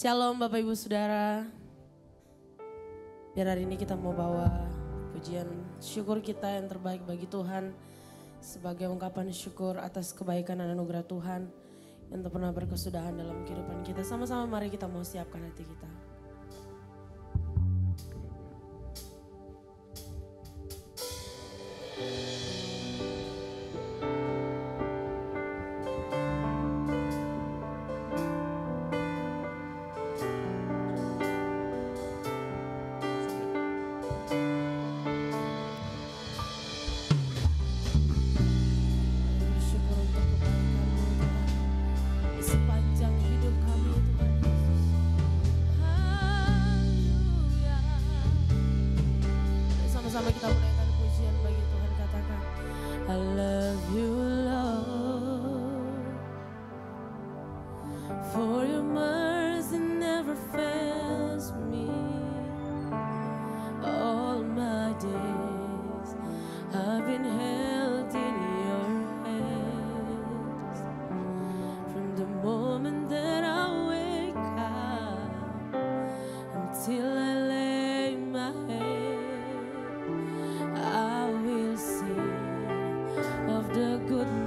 Shalom Bapak Ibu Saudara. Biar hari ini kita mau bawa pujian syukur kita yang terbaik bagi Tuhan. Sebagai ungkapan syukur atas kebaikan dan anugerah Tuhan yang tak pernah berkesudahan dalam kehidupan kita. Sama-sama mari kita mau siapkan hati kita. So good.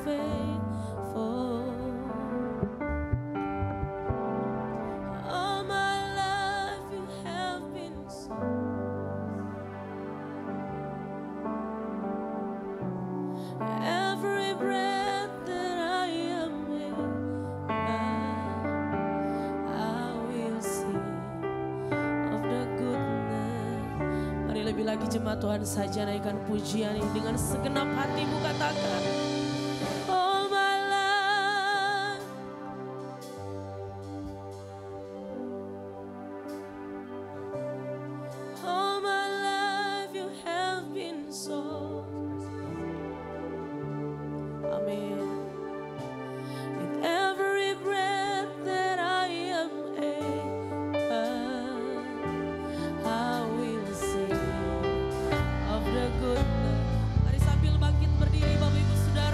faithful. All my life you have been so. Every breath that I am I will sing of the goodness. Mari lebih lagi jemaat Tuhan saja naikkan pujian ini dengan segenap hatimu, katakan. All my life, all my life you have been so. Amen. With every breath that I am able, I will sing of the goodness. Mari sambil bangkit berdiri Bapak Ibu Saudara.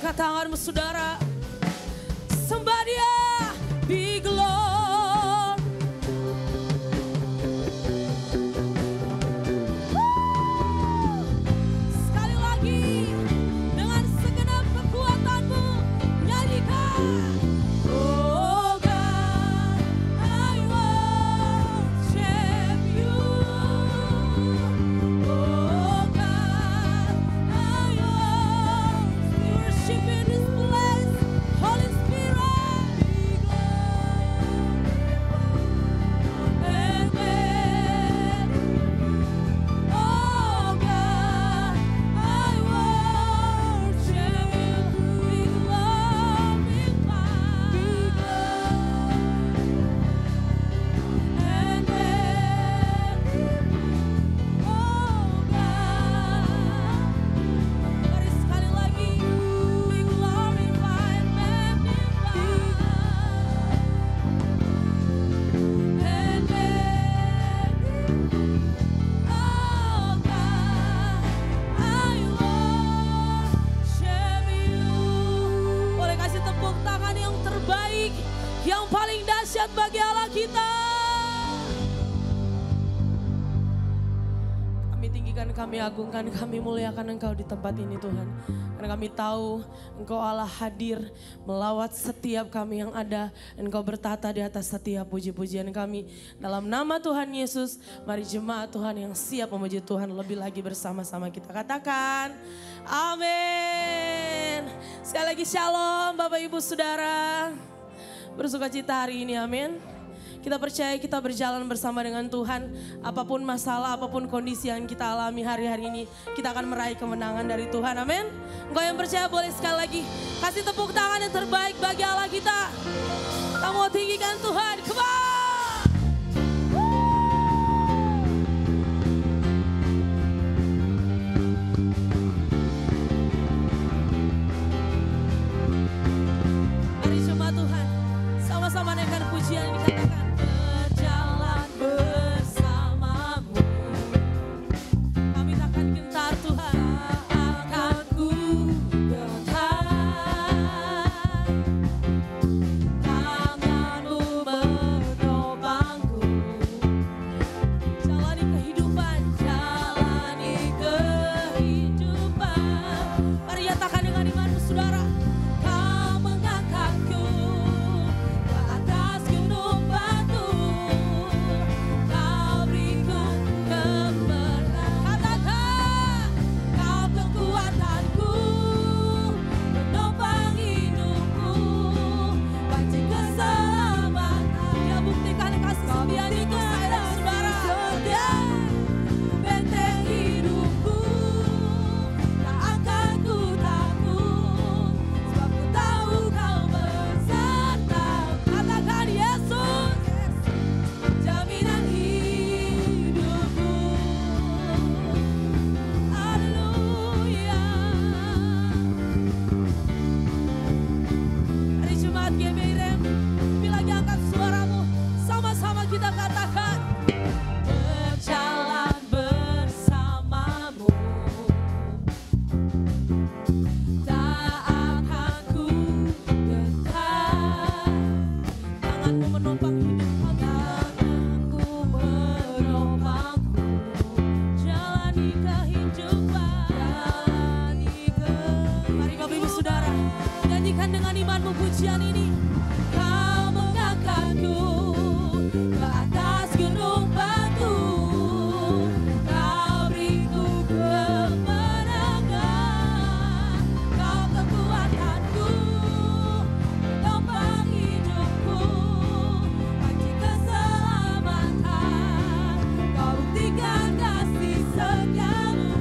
Angkat tanganmu saudara. Sembah Dia. Be glorified. Bagi Allah kita. Kami tinggikan, kami agungkan, kami muliakan Engkau di tempat ini Tuhan. Karena kami tahu Engkau Allah hadir melawat setiap kami yang ada. Engkau bertata di atas setiap puji-pujian kami. Dalam nama Tuhan Yesus, mari jemaat Tuhan yang siap memuji Tuhan lebih lagi bersama-sama kita katakan. Amin. Sekali lagi shalom Bapak Ibu Saudara. Bersuka cita hari ini, amin. Kita percaya kita berjalan bersama dengan Tuhan. Apapun masalah, apapun kondisi yang kita alami hari-hari ini, kita akan meraih kemenangan dari Tuhan, amin. Engkau yang percaya boleh sekali lagi kasih tepuk tangan yang terbaik bagi Allah kita. Kita mau tinggikan Tuhan, come on. Mari jemaat Tuhan, sama-sama naikkan pujian yang dikatakan. Berjalan bersamamu, kami takkan gentar Tuhan, akan ku gentar. Tanganmu menopangku, jalani kehidupan, jalani kehidupan. Mari nyatakan dengan imanmu saudara. Dengan imanmu pujian ini, Kau mengangkatku ke atas gunung batu, Kau beriku kemenangan, Kau kekuatanku, penopang hidupku, panci keselamatan, Kau buktikan kasih setiamu,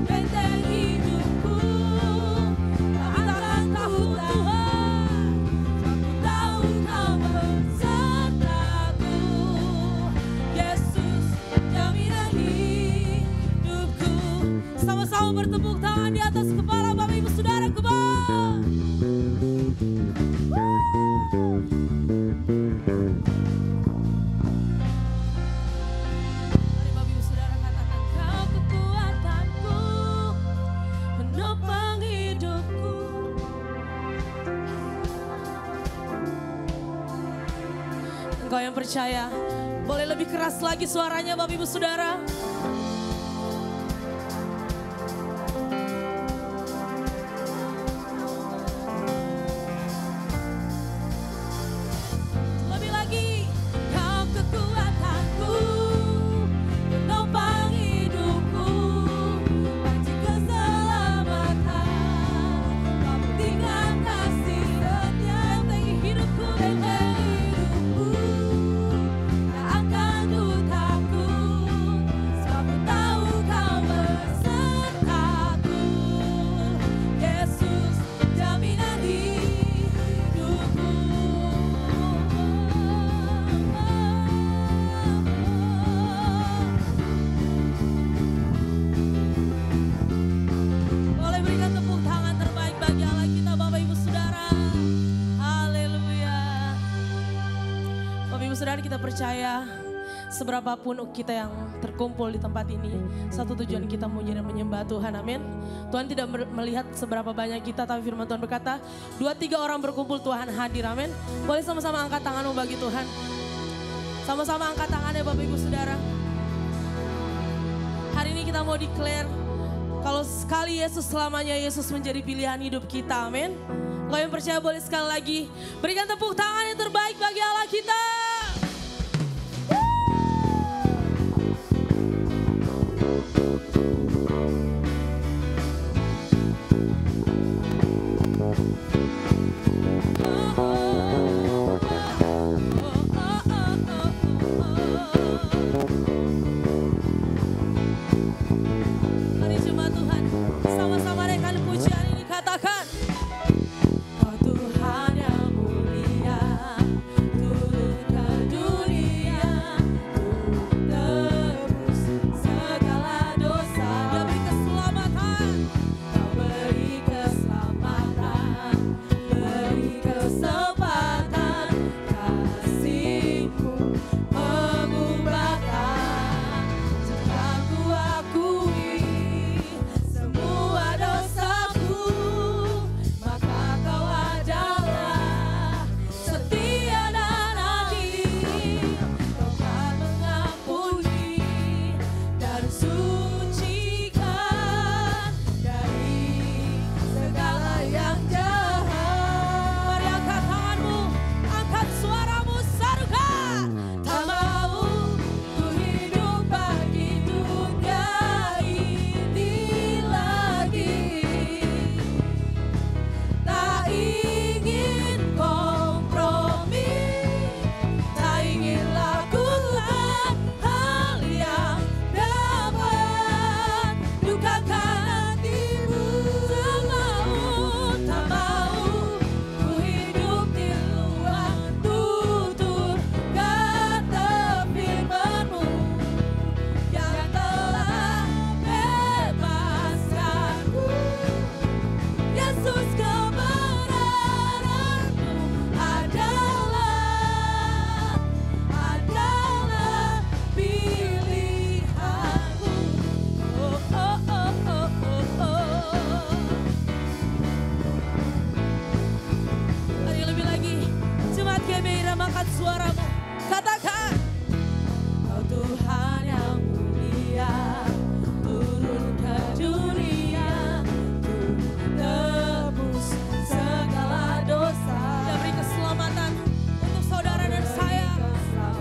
benteng hidupku. Sama-sama bertepuk tangan di atas kepala Bapak Ibu Saudara, kebal. Mari Bapak Ibu Saudara katakan, Kau kekuatanku, menopang hidupku, percaya. Boleh lebih keras lagi suaranya Bapak Ibu Saudara. Lebih lagi. Kau kekuatanku, penopang hidupku, panci keselamatan, kau buktikan kasih setia bagi hidupku dan hidupku. Tak akan ku takut, sebab ku tahu kau besertaku. Yesus, jaminan hidupku. Boleh berikan tepuk tangan terbaik bagi Allah kita Bapak Ibu Saudara. Haleluya. Bapak Ibu Saudara, kita percaya seberapapun kita yang terkumpul di tempat ini, satu tujuan kita menyembah Tuhan, amin. Tuhan tidak melihat seberapa banyak kita, tapi firman Tuhan berkata 2-3 orang berkumpul Tuhan hadir, amin. Boleh sama-sama angkat tanganmu bagi Tuhan. Sama-sama angkat tangannya Bapak Ibu Saudara. Hari ini kita mau declare kalau sekali Yesus, selamanya Yesus menjadi pilihan hidup kita, amin. Kalau yang percaya boleh sekali lagi berikan tepuk tangan yang terbaik bagi Allah kita. Mari jemaat Tuhan, sama-sama rekan pujian ini katakan. Oh Tuhan yang mulia, turun ke dunia, tebus segala dosa. Dia beri keselamatan, Kau beri keselamatan, beri kesempatan, kasih-Mu mengubahkan. Jika ku akui semua dosaku, maka Kau adalah setia dan adil. Kau kan mengampuni dan sucikan dari segala yang jahat. Mari angkat tanganmu, angkat suaramu, sarukan. Tak mau ku hidup bagi dunia ini lagi. Tak ingin kompromi, tak ingin lakukan hal yang dapat lukakan hatimu. Tak mau ku hidup di luar tutur kata firman-Mu yang telah bebaskanku. Yesus, kebenaran-Mu adalah pilihanku. Oh, oh, oh, oh, oh, oh. Mari lebih lagi, jemaat GBI, ramahkan suaramu, katakan. Kau Tuhan yang mulia, turun ke dunia, tebus segala dosa. Dia beri keselamatan untuk saudara dan saya.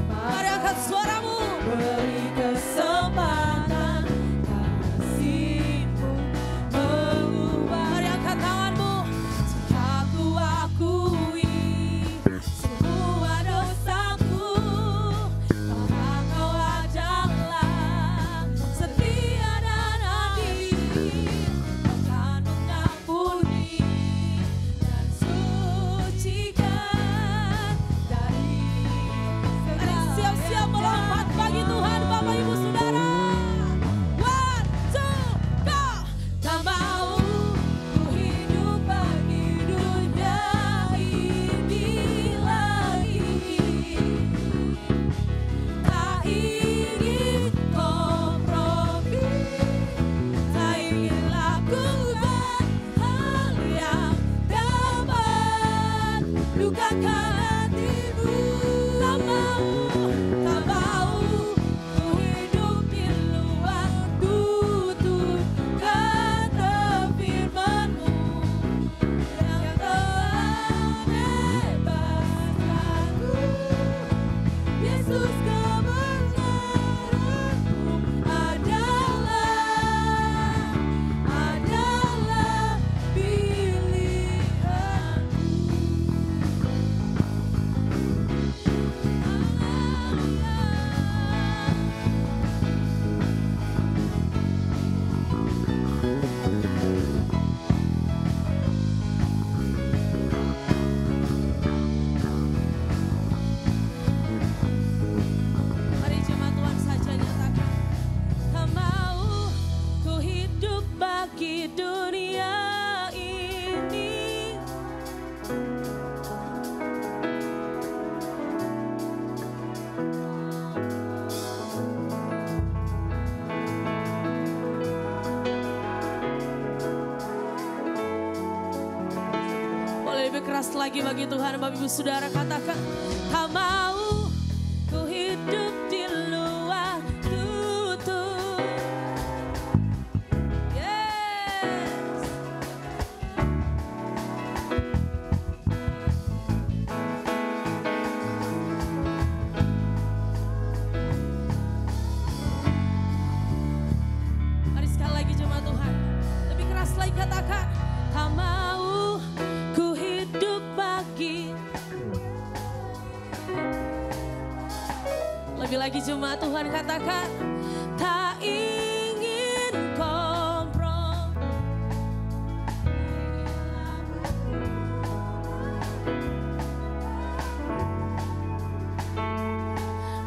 Mari angkat suaramu. Beri kesempatan, kasih-Mu mengubah. Mari angkat tanganmu. Jika ku akui semua dosaku, maka Kau adalah setia dan adil. Kau kan mengampuni dan sucikan dari segala. Mari siap-siap melompat bagi Tuhan Bapak Ibu Saudara. 1, 2, go. Tak mau ku hidup bagi dunia ini lagi. Tak ingin kompromi, tak ingin lakukan hal yang dapat lukakan hatimu. Tak mau keras lagi bagi Tuhan. Bapak Ibu Saudara katakan, tak mau ku hidup di luar tutur. Yes. Mari sekali lagi jemaat Tuhan. Lebih keras lagi katakan, tak mau ku hidup bagi. Lebih lagi jemaat Tuhan katakan, tak ingin kompromi.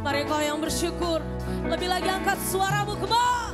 Mari kau yang bersyukur, lebih lagi angkat suaramu ke bawah.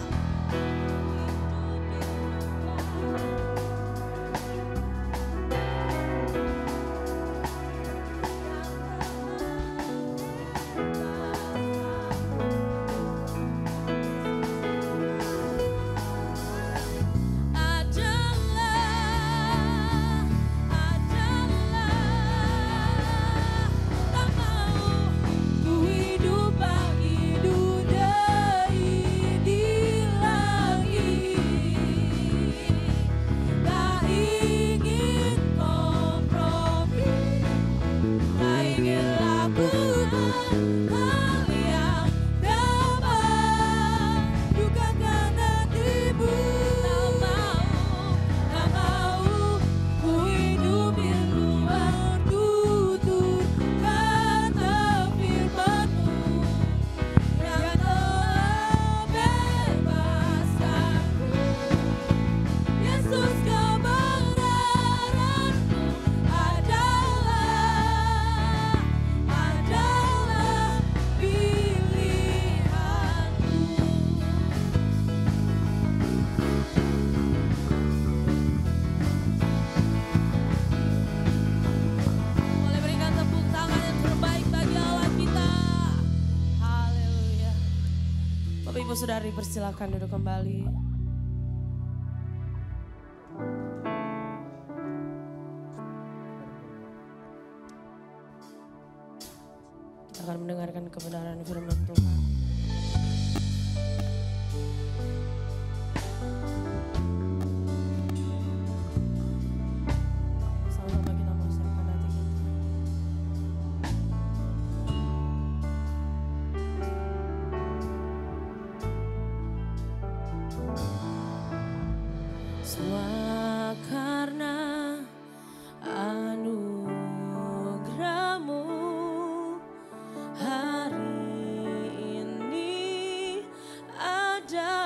Saudari persilakan duduk kembali. Kita akan mendengarkan kebenaran firman Tuhan. Sama-sama kita mempersiapkan hati kita. Semua karena anugerah-Mu hari ini ada.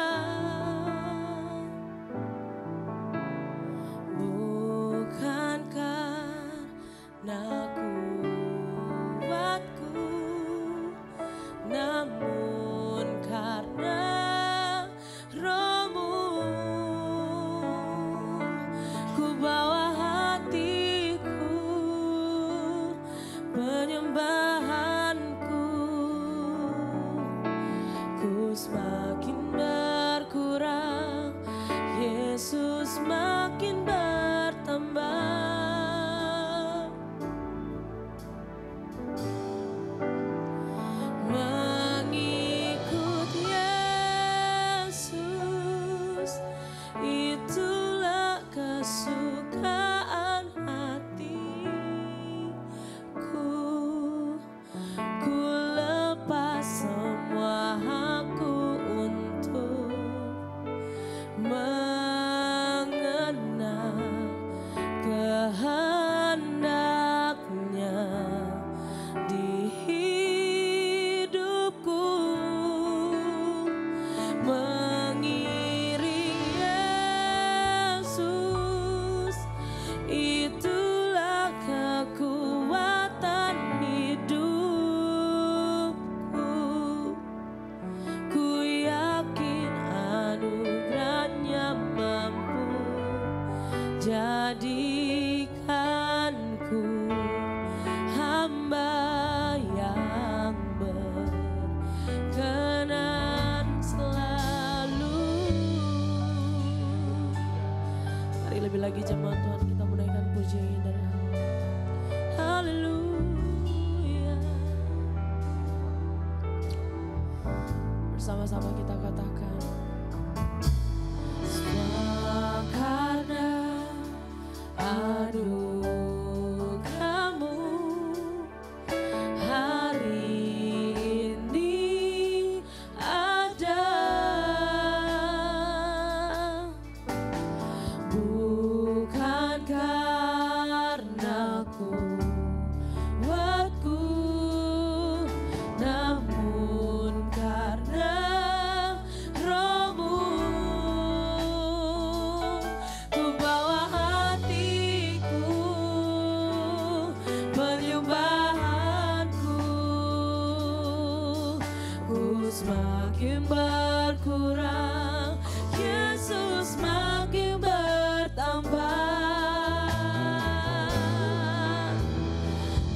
Bukan karena kuatku, namun karena Roh-Mu. Ku bawa hatiku, penyembahanku, ku semakin berkurang, Yesus makin bertambah. Mengikut Yesus, itulah kesukaan hatiku. Ku lepas semua hakku untuk mengenal kehendaknya di hidupku. Mengiring Yesus, itulah kekuatan hidupku. Ku yakin anugerahnya mampu jadikanku hamba yang berkenan selalu. Mari lebih lagi jemaat Tuhan kita menaikkan puji dari hati. Bersama-sama kita katakan. Semua karena anugerah-Mu hari ini ada. Bukan karena kuatku, namun karena Roh-Mu. Ku bawa hatiku, penyembahanku, ku semakin berkurang, Yesus semakin bertambah.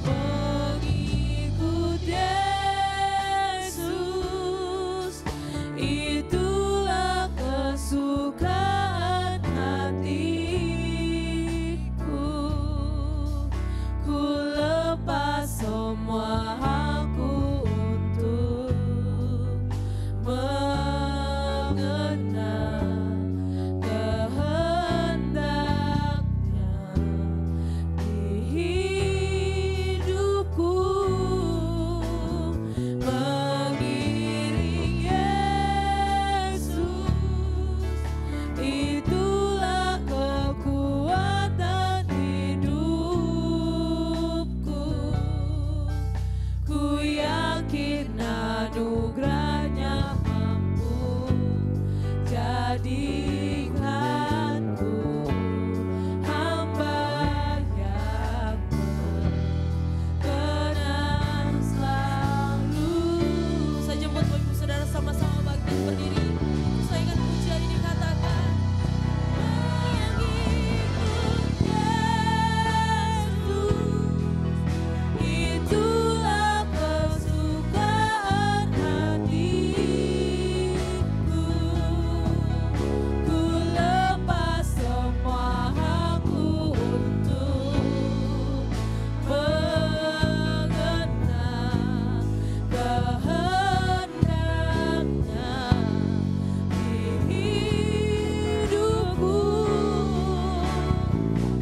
Mengikut Yesus, itulah kesukaan hatiku. Ku lepas semua hakku untuk mengenal kehendaknya di hidupku. Mengiring Yesus, itulah kekuatan hidupku. Ku yakin anugerahnya mampu jadikanku hamba yang berkenan selalu. Saya jemput Bapak Ibu Saudara sama-sama bangkit berdiri. Saya ingat pujian ini katakan. Mengikut Yesus, itulah kesukaan hatiku. Ku lepas semua hakku untuk mengenal kehendaknya di hidupku.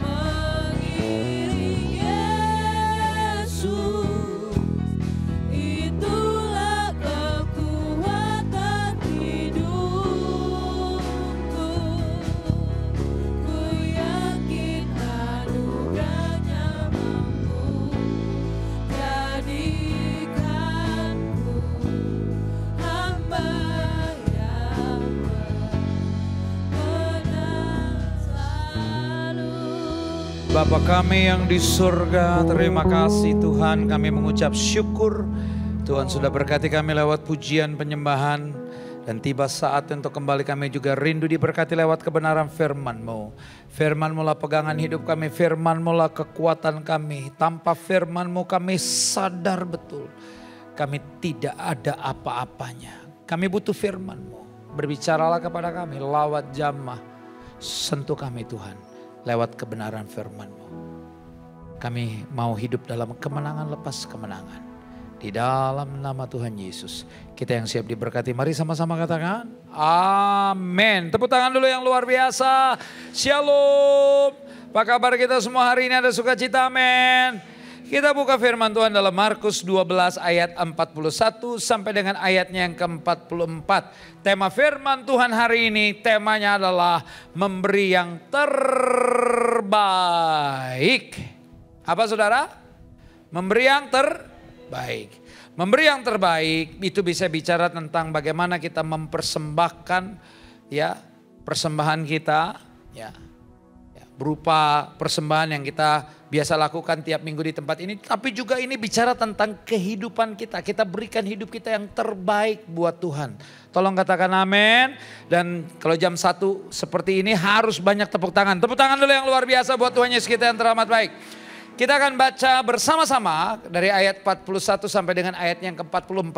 Mengiring Yesus, itulah kekuatan hidupku. Ku yakin anugerahnya mampu jadikanku hamba yang berkenan selalu. Bapa kami yang di surga, terima kasih Tuhan, kami mengucap syukur. Tuhan sudah berkati kami lewat pujian penyembahan. Dan tiba saat untuk kembali kami juga rindu diberkati lewat kebenaran firman-Mu. Firman-Mu lah pegangan hidup kami, firman-Mu lah kekuatan kami. Tanpa firman-Mu kami sadar betul kami tidak ada apa-apanya. Kami butuh firman-Mu. Berbicaralah kepada kami lewat jamah. Sentuh kami Tuhan lewat kebenaran firman-Mu. Kami mau hidup dalam kemenangan lepas kemenangan. Di dalam nama Tuhan Yesus. Kita yang siap diberkati, mari sama-sama katakan amin. Tepuk tangan dulu yang luar biasa. Shalom. Apa kabar kita semua hari ini? Ada sukacita, amin. Kita buka firman Tuhan dalam Markus 12 ayat 41 sampai dengan ayatnya yang ke-44. Tema firman Tuhan hari ini temanya adalah memberi yang terbaik. Apa saudara? Memberi yang terbaik. Memberi yang terbaik itu bisa bicara tentang bagaimana kita mempersembahkan ya persembahan kita ya berupa persembahan yang kita biasa lakukan tiap minggu di tempat ini, tapi juga ini bicara tentang kehidupan kita. Kita berikan hidup kita yang terbaik buat Tuhan. Tolong katakan amin. Dan kalau jam 1 seperti ini harus banyak tepuk tangan. Tepuk tangan dulu yang luar biasa buat Tuhan Yesus kita yang teramat baik. Kita akan baca bersama-sama dari ayat 41 sampai dengan ayat yang ke-44.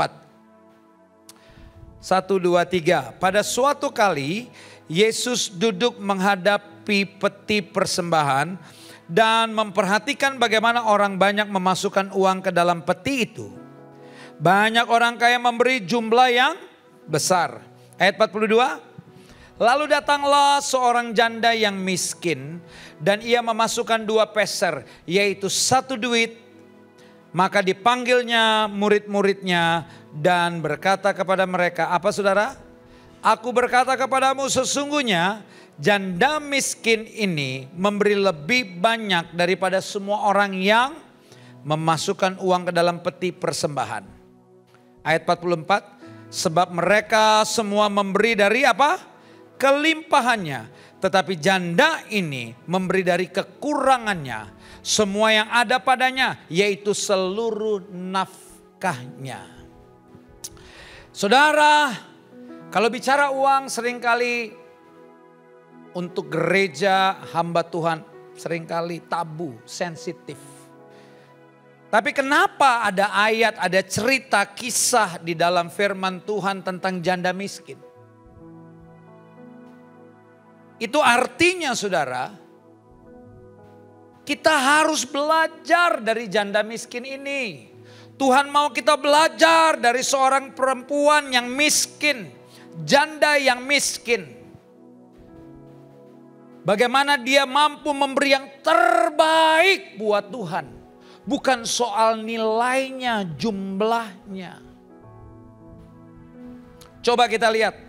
1, 2, 3. Pada suatu kali Yesus duduk menghadapi peti persembahan dan memperhatikan bagaimana orang banyak memasukkan uang ke dalam peti itu. Banyak orang kaya memberi jumlah yang besar. Ayat 42. Lalu datanglah seorang janda yang miskin dan ia memasukkan 2 peser, yaitu 1 duit. Maka dipanggilnya murid-muridnya dan berkata kepada mereka, apa saudara? Aku berkata kepadamu, sesungguhnya janda miskin ini memberi lebih banyak daripada semua orang yang memasukkan uang ke dalam peti persembahan. Ayat 44. Sebab mereka semua memberi dari apa? Kelimpahannya. Tetapi janda ini memberi dari kekurangannya. Semua yang ada padanya, yaitu seluruh nafkahnya. Saudara, kalau bicara uang seringkali untuk gereja hamba Tuhan seringkali tabu, sensitif. Tapi kenapa ada ayat, ada cerita, kisah di dalam firman Tuhan tentang janda miskin? Itu artinya saudara, kita harus belajar dari janda miskin ini. Tuhan mau kita belajar dari seorang perempuan yang miskin, janda yang miskin. Bagaimana dia mampu memberi yang terbaik buat Tuhan. Bukan soal nilainya, jumlahnya. Coba kita lihat.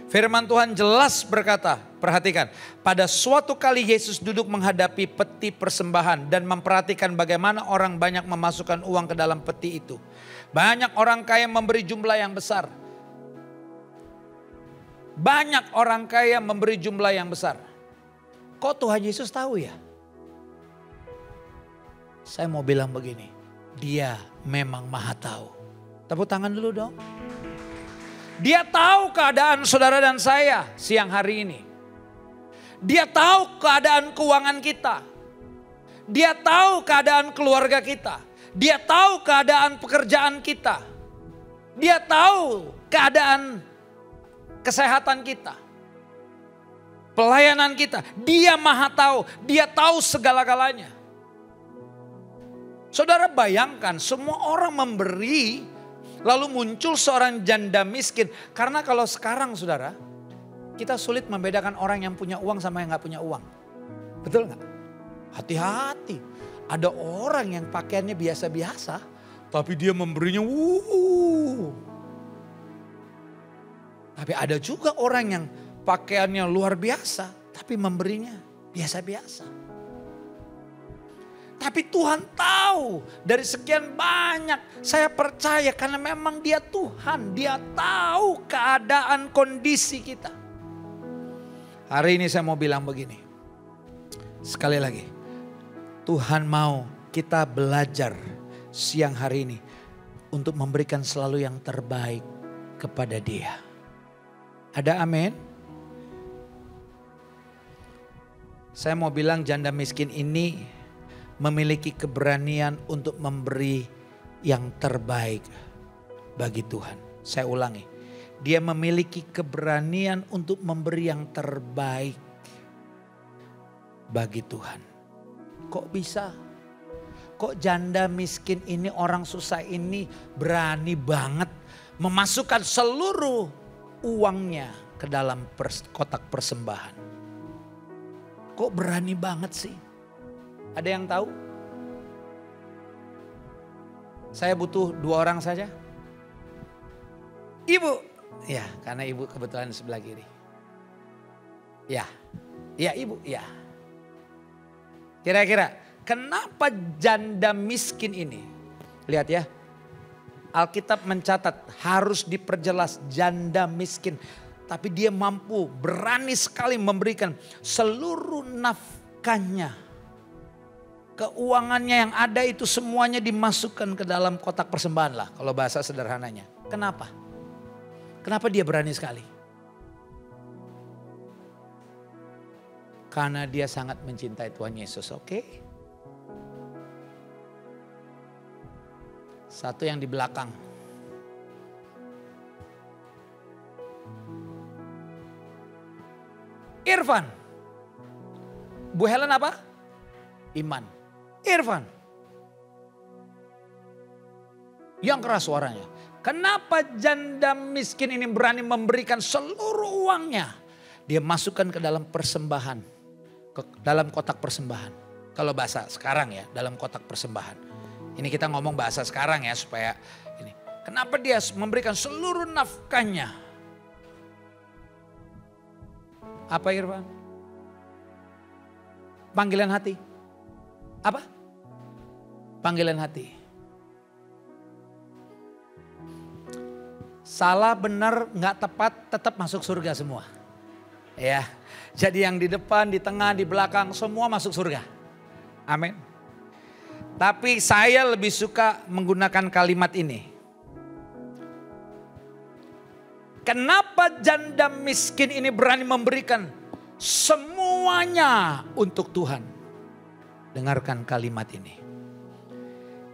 Firman Tuhan jelas berkata, perhatikan. Pada suatu kali Yesus duduk menghadapi peti persembahan dan memperhatikan bagaimana orang banyak memasukkan uang ke dalam peti itu. Banyak orang kaya memberi jumlah yang besar. Banyak orang kaya memberi jumlah yang besar. Kok Tuhan Yesus tahu ya? Saya mau bilang begini, dia memang maha tahu. Tepuk tangan dulu dong. Dia tahu keadaan saudara dan saya siang hari ini. Dia tahu keadaan keuangan kita. Dia tahu keadaan keluarga kita. Dia tahu keadaan pekerjaan kita. Dia tahu keadaan kesehatan kita. Pelayanan kita. Dia maha tahu. Dia tahu segala-galanya. Saudara bayangkan semua orang memberi, lalu muncul seorang janda miskin. Karena kalau sekarang saudara, kita sulit membedakan orang yang punya uang sama yang gak punya uang. Betul gak? Hati-hati. Ada orang yang pakaiannya biasa-biasa, tapi dia memberinya Tapi ada juga orang yang pakaiannya luar biasa, tapi memberinya biasa-biasa. Tapi Tuhan tahu dari sekian banyak, saya percaya karena memang dia Tuhan. Dia tahu keadaan kondisi kita. Hari ini saya mau bilang begini. Sekali lagi, Tuhan mau kita belajar siang hari ini untuk memberikan selalu yang terbaik kepada Dia. Ada amin? Saya mau bilang janda miskin ini memiliki keberanian untuk memberi yang terbaik bagi Tuhan. Saya ulangi, dia memiliki keberanian untuk memberi yang terbaik bagi Tuhan. Kok bisa? Kok janda miskin ini, orang susah ini berani banget memasukkan seluruh uangnya ke dalam kotak persembahan? Kok berani banget sih? Ada yang tahu? Saya butuh 2 orang saja. Ibu. Ya, karena ibu kebetulan sebelah kiri. Ya, ibu, ya. Kira-kira kenapa janda miskin ini? Lihat ya. Alkitab mencatat harus diperjelas janda miskin. Tapi dia mampu, berani sekali memberikan seluruh nafkahnya. Keuangannya yang ada itu semuanya dimasukkan ke dalam kotak persembahan lah. Kalau bahasa sederhananya. Kenapa? Kenapa dia berani sekali? Karena dia sangat mencintai Tuhan Yesus, oke? Satu yang di belakang. Irfan. Bu Helen apa? Iman. Irfan. Yang keras suaranya. Kenapa janda miskin ini berani memberikan seluruh uangnya? Dia masukkan ke dalam persembahan. Ke dalam kotak persembahan. Kalau bahasa sekarang ya, dalam kotak persembahan. Ini kita ngomong bahasa sekarang ya supaya ini. Kenapa dia memberikan seluruh nafkahnya? Apa Irfan? Panggilan hati. Apa? Panggilan hati. Salah, benar, nggak tepat, tetap masuk surga semua. Ya, jadi yang di depan, di tengah, di belakang, semua masuk surga. Amin. Tapi saya lebih suka menggunakan kalimat ini. Kenapa janda miskin ini berani memberikan semuanya untuk Tuhan? Dengarkan kalimat ini.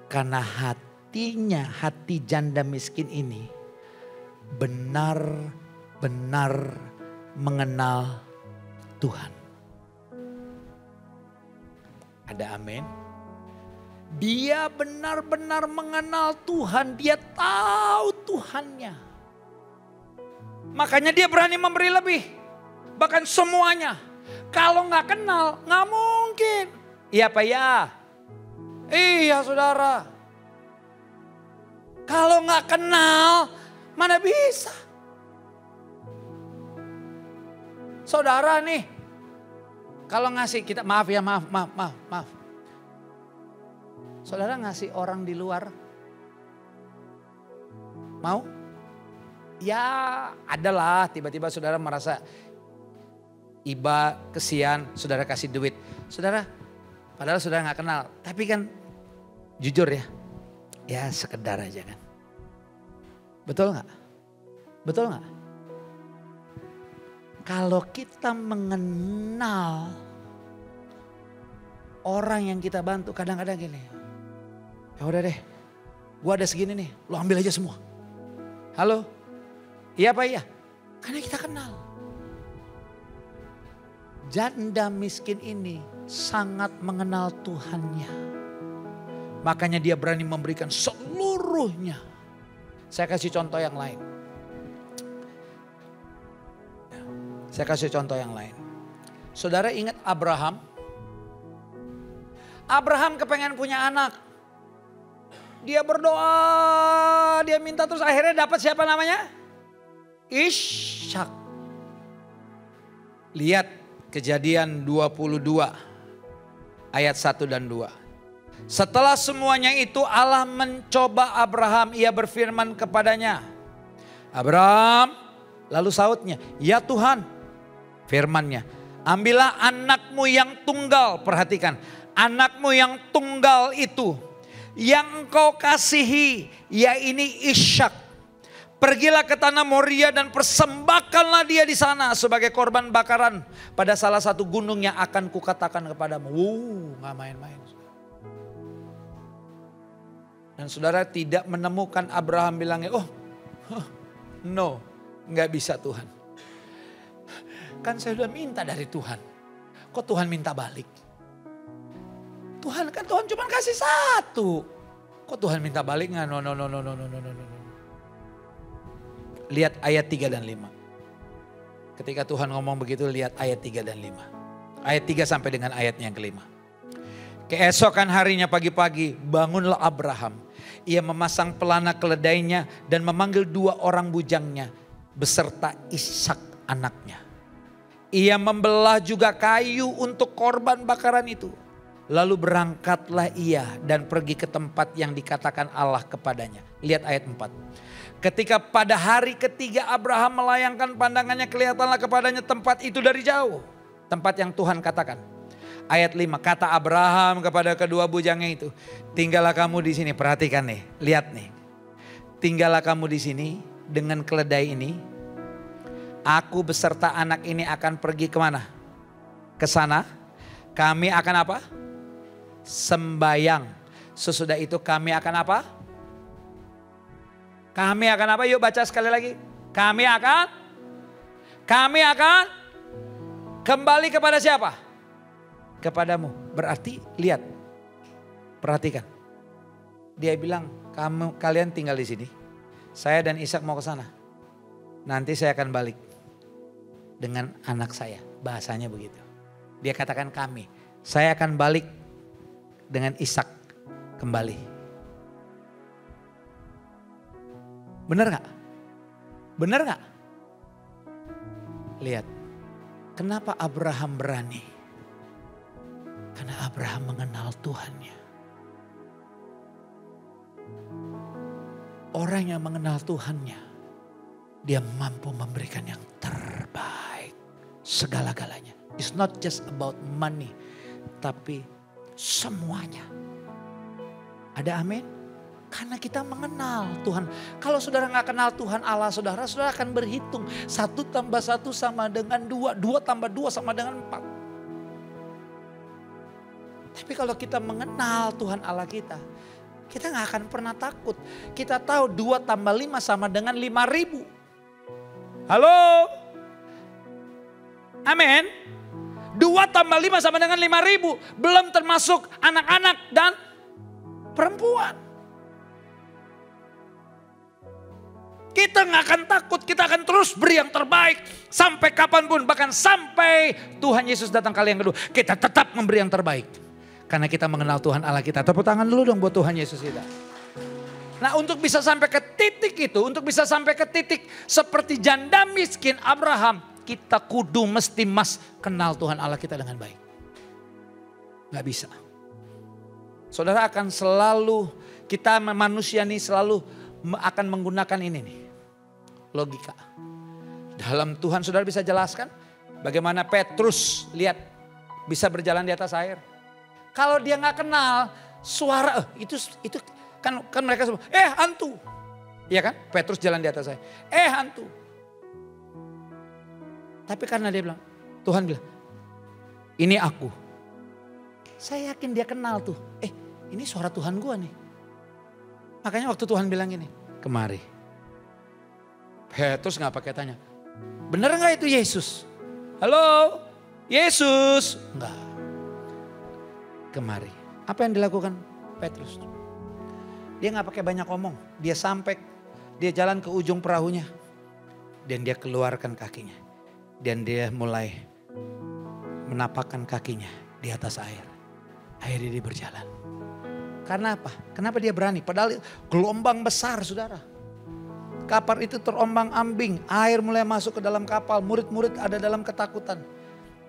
Karena hatinya, hati janda miskin ini benar-benar mengenal Tuhan. Ada amin? Dia benar-benar mengenal Tuhan, dia tahu Tuhannya. Makanya dia berani memberi lebih, bahkan semuanya. Kalau nggak kenal, nggak mungkin. Iya Pak ya? Iya saudara. Kalau nggak kenal, mana bisa? Saudara nih, kalau ngasih kita maaf ya, maaf. Saudara ngasih orang di luar, mau? Ya adalah tiba-tiba saudara merasa iba, kesian, saudara kasih duit. Saudara, padahal saudara nggak kenal, tapi kan jujur ya sekedar aja kan. Betul nggak? Betul nggak? Kalau kita mengenal orang yang kita bantu, kadang-kadang gini, ya udah deh, gua ada segini nih, lo ambil aja semua. Halo, iya Pak iya, karena kita kenal. Janda miskin ini sangat mengenal Tuhannya, makanya dia berani memberikan seluruhnya. Saya kasih contoh yang lain. Saya kasih contoh yang lain. Saudara ingat Abraham? Abraham kepengen punya anak. Dia berdoa, dia minta terus akhirnya dapat siapa namanya? Ishak. Lihat Kejadian 22 ayat 1 dan 2. Setelah semuanya itu Allah mencoba Abraham, ia berfirman kepadanya. Abraham, lalu sautnya, ya Tuhan, firmannya, ambillah anakmu yang tunggal, perhatikan, anakmu yang tunggal itu, yang engkau kasihi, yaitu Ishak. Pergilah ke tanah Moria dan persembahkanlah dia di sana sebagai korban bakaran pada salah satu gunung yang akan kukatakan kepadamu. Nggak main-main. Dan saudara tidak menemukan Abraham bilangnya, no, nggak bisa Tuhan. Kan saya sudah minta dari Tuhan, kok Tuhan minta balik? Tuhan cuma kasih satu, kok Tuhan minta balik nggak? No. Lihat ayat 3 dan 5. Ketika Tuhan ngomong begitu, lihat ayat 3 dan 5. Ayat 3 sampai dengan ayatnya yang kelima. Keesokan harinya pagi-pagi bangunlah Abraham. Ia memasang pelana keledainya dan memanggil 2 orang bujangnya beserta Ishak anaknya. Ia membelah juga kayu untuk korban bakaran itu. Lalu berangkatlah ia dan pergi ke tempat yang dikatakan Allah kepadanya. Lihat ayat 4. Ketika pada hari ketiga Abraham melayangkan pandangannya, kelihatanlah kepadanya tempat itu dari jauh. Tempat yang Tuhan katakan. Ayat 5, kata Abraham kepada kedua bujangnya itu, tinggallah kamu di sini. Perhatikan nih, lihat nih. Tinggallah kamu di sini dengan keledai ini. Aku beserta anak ini akan pergi kemana? Ke sana. Kami akan apa? Sembayang. Sesudah itu kami akan apa? Kami akan apa? Yuk baca sekali lagi. Kami akan kembali kepada siapa? Kepadamu. Berarti lihat, perhatikan. Dia bilang kalian tinggal di sini. Saya dan Ishak mau ke sana. Nanti saya akan balik dengan anak saya. Bahasanya begitu. Dia katakan kami. Saya akan balik dengan Ishak kembali. Benar gak? Benar gak? Lihat. Kenapa Abraham berani? Karena Abraham mengenal Tuhannya. Orang yang mengenal Tuhannya, dia mampu memberikan yang terbaik. Segala-galanya. It's not just about money, tapi semuanya. Ada amin? Karena kita mengenal Tuhan. Kalau saudara gak kenal Tuhan Allah saudara, saudara akan berhitung. 1 tambah 1 sama dengan 2, 2 tambah 2 sama dengan 4. Tapi kalau kita mengenal Tuhan Allah kita gak akan pernah takut. Kita tahu 2 tambah 5 sama dengan 5.000. Halo? Amin. 2 tambah 5 sama dengan 5.000. Belum termasuk anak-anak dan perempuan. Kita gak akan takut, kita akan terus beri yang terbaik. Sampai kapanpun, bahkan sampai Tuhan Yesus datang kali yang kedua. Kita tetap memberi yang terbaik. Karena kita mengenal Tuhan Allah kita. Tepuk tangan dulu dong buat Tuhan Yesus kita. Nah untuk bisa sampai ke titik itu, untuk bisa sampai ke titik seperti janda miskin Abraham. Kita kudu mesti kenal Tuhan Allah kita dengan baik. Gak bisa. Saudara akan selalu, kita manusia nih selalu akan menggunakan ini nih. Logika. Dalam Tuhan saudara bisa jelaskan bagaimana Petrus lihat bisa berjalan di atas air. Kalau dia nggak kenal suara itu kan mereka semua hantu. Iya kan? Petrus jalan di atas air. Hantu. Tapi karena dia bilang, Tuhan bilang, ini aku. Saya yakin dia kenal tuh. Ini suara Tuhan gua nih. Makanya waktu Tuhan bilang gini, kemari. Petrus gak pakai tanya, bener gak itu Yesus? Halo, Yesus? Enggak. Kemari. Apa yang dilakukan Petrus? Dia gak pakai banyak omong. Dia jalan ke ujung perahunya. Dan dia keluarkan kakinya. Dan dia mulai menapakkan kakinya di atas air. Akhirnya dia berjalan. Karena apa? Kenapa dia berani? Padahal gelombang besar saudara. Kapal itu terombang ambing. Air mulai masuk ke dalam kapal. Murid-murid ada dalam ketakutan.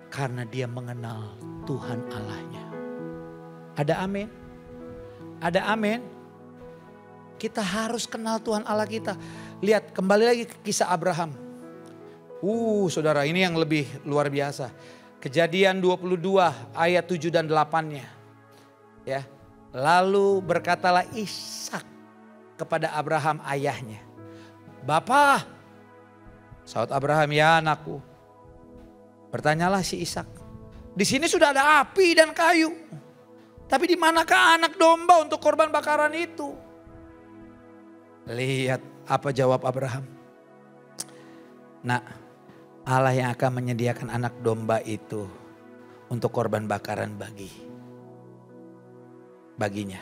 Karena dia mengenal Tuhan Allahnya. Ada amin? Ada amin? Kita harus kenal Tuhan Allah kita. Lihat kembali lagi ke kisah Abraham. Saudara ini yang lebih luar biasa. Kejadian 22 ayat 7 dan 8-nya. Ya. Lalu berkatalah Ishak kepada Abraham ayahnya. Bapa, saud Abraham, ya anakku. Bertanyalah si Ishak. Di sini sudah ada api dan kayu. Tapi di manakah anak domba untuk korban bakaran itu? Lihat apa jawab Abraham. Nak, Allah yang akan menyediakan anak domba itu untuk korban bakaran baginya.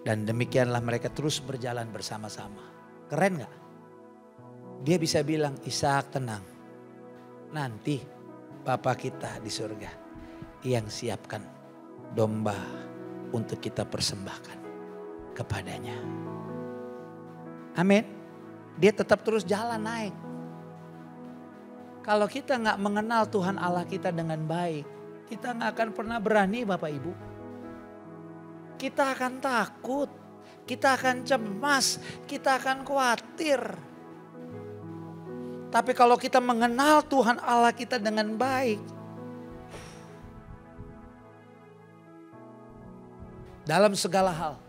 Dan demikianlah mereka terus berjalan bersama-sama. Keren gak? Dia bisa bilang, Ishak tenang. Nanti Bapa kita di surga yang siapkan domba untuk kita persembahkan kepadanya. Amin. Dia tetap terus jalan naik. Kalau kita gak mengenal Tuhan Allah kita dengan baik, kita gak akan pernah berani Bapak Ibu. Kita akan takut, kita akan cemas, kita akan khawatir. Tapi kalau kita mengenal Tuhan Allah kita dengan baik, dalam segala hal,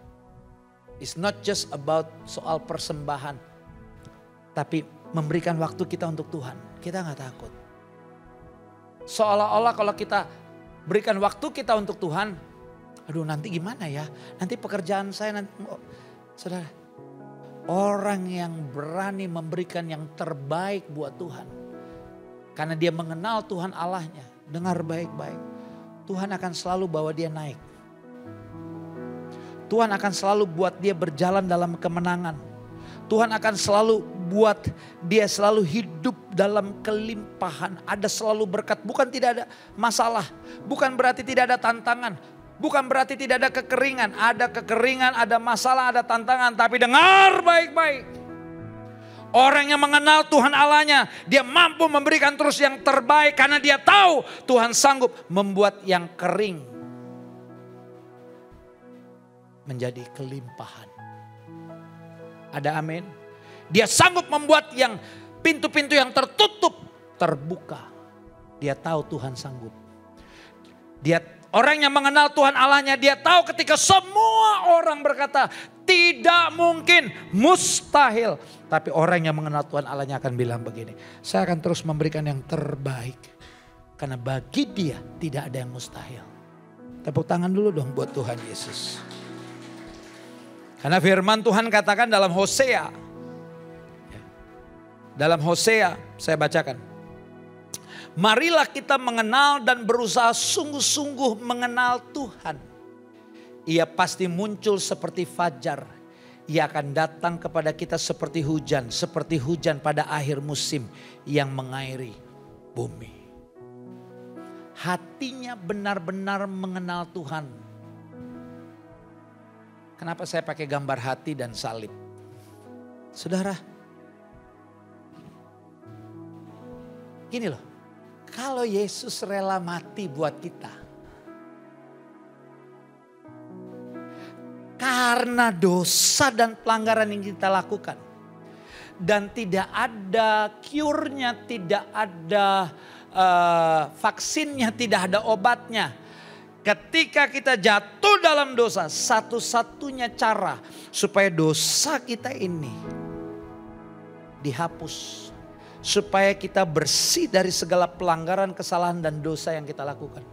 it's not just about soal persembahan, tapi memberikan waktu kita untuk Tuhan, kita gak takut. Seolah-olah kalau kita berikan waktu kita untuk Tuhan, aduh nanti gimana ya, nanti pekerjaan saya nanti. Saudara, orang yang berani memberikan yang terbaik buat Tuhan. Karena dia mengenal Tuhan Allahnya, dengar baik-baik. Tuhan akan selalu bawa dia naik. Tuhan akan selalu buat dia berjalan dalam kemenangan. Tuhan akan selalu buat dia selalu hidup dalam kelimpahan. Ada selalu berkat, bukan tidak ada masalah. Bukan berarti tidak ada tantangan. Bukan berarti tidak ada kekeringan. Ada kekeringan, ada masalah, ada tantangan. Tapi dengar baik-baik. Orang yang mengenal Tuhan Allahnya, dia mampu memberikan terus yang terbaik. Karena dia tahu Tuhan sanggup membuat yang kering menjadi kelimpahan. Ada amin? Dia sanggup membuat yang pintu-pintu yang tertutup terbuka. Dia tahu Tuhan sanggup. Orang yang mengenal Tuhan Allahnya, dia tahu ketika semua orang berkata tidak mungkin, mustahil. Tapi orang yang mengenal Tuhan Allahnya akan bilang begini, saya akan terus memberikan yang terbaik. Karena bagi dia tidak ada yang mustahil. Tepuk tangan dulu dong buat Tuhan Yesus. Karena firman Tuhan katakan dalam Hosea. Dalam Hosea saya bacakan. Marilah kita mengenal dan berusaha sungguh-sungguh mengenal Tuhan. Ia pasti muncul seperti fajar. Ia akan datang kepada kita seperti hujan pada akhir musim yang mengairi bumi. Hatinya benar-benar mengenal Tuhan. Kenapa saya pakai gambar hati dan salib? Saudara, gini loh, kalau Yesus rela mati buat kita, karena dosa dan pelanggaran yang kita lakukan. Dan tidak ada cure-nya, tidak ada vaksinnya, tidak ada obatnya. Ketika kita jatuh dalam dosa, satu-satunya cara supaya dosa kita ini dihapus. Supaya kita bersih dari segala pelanggaran, kesalahan dan dosa yang kita lakukan.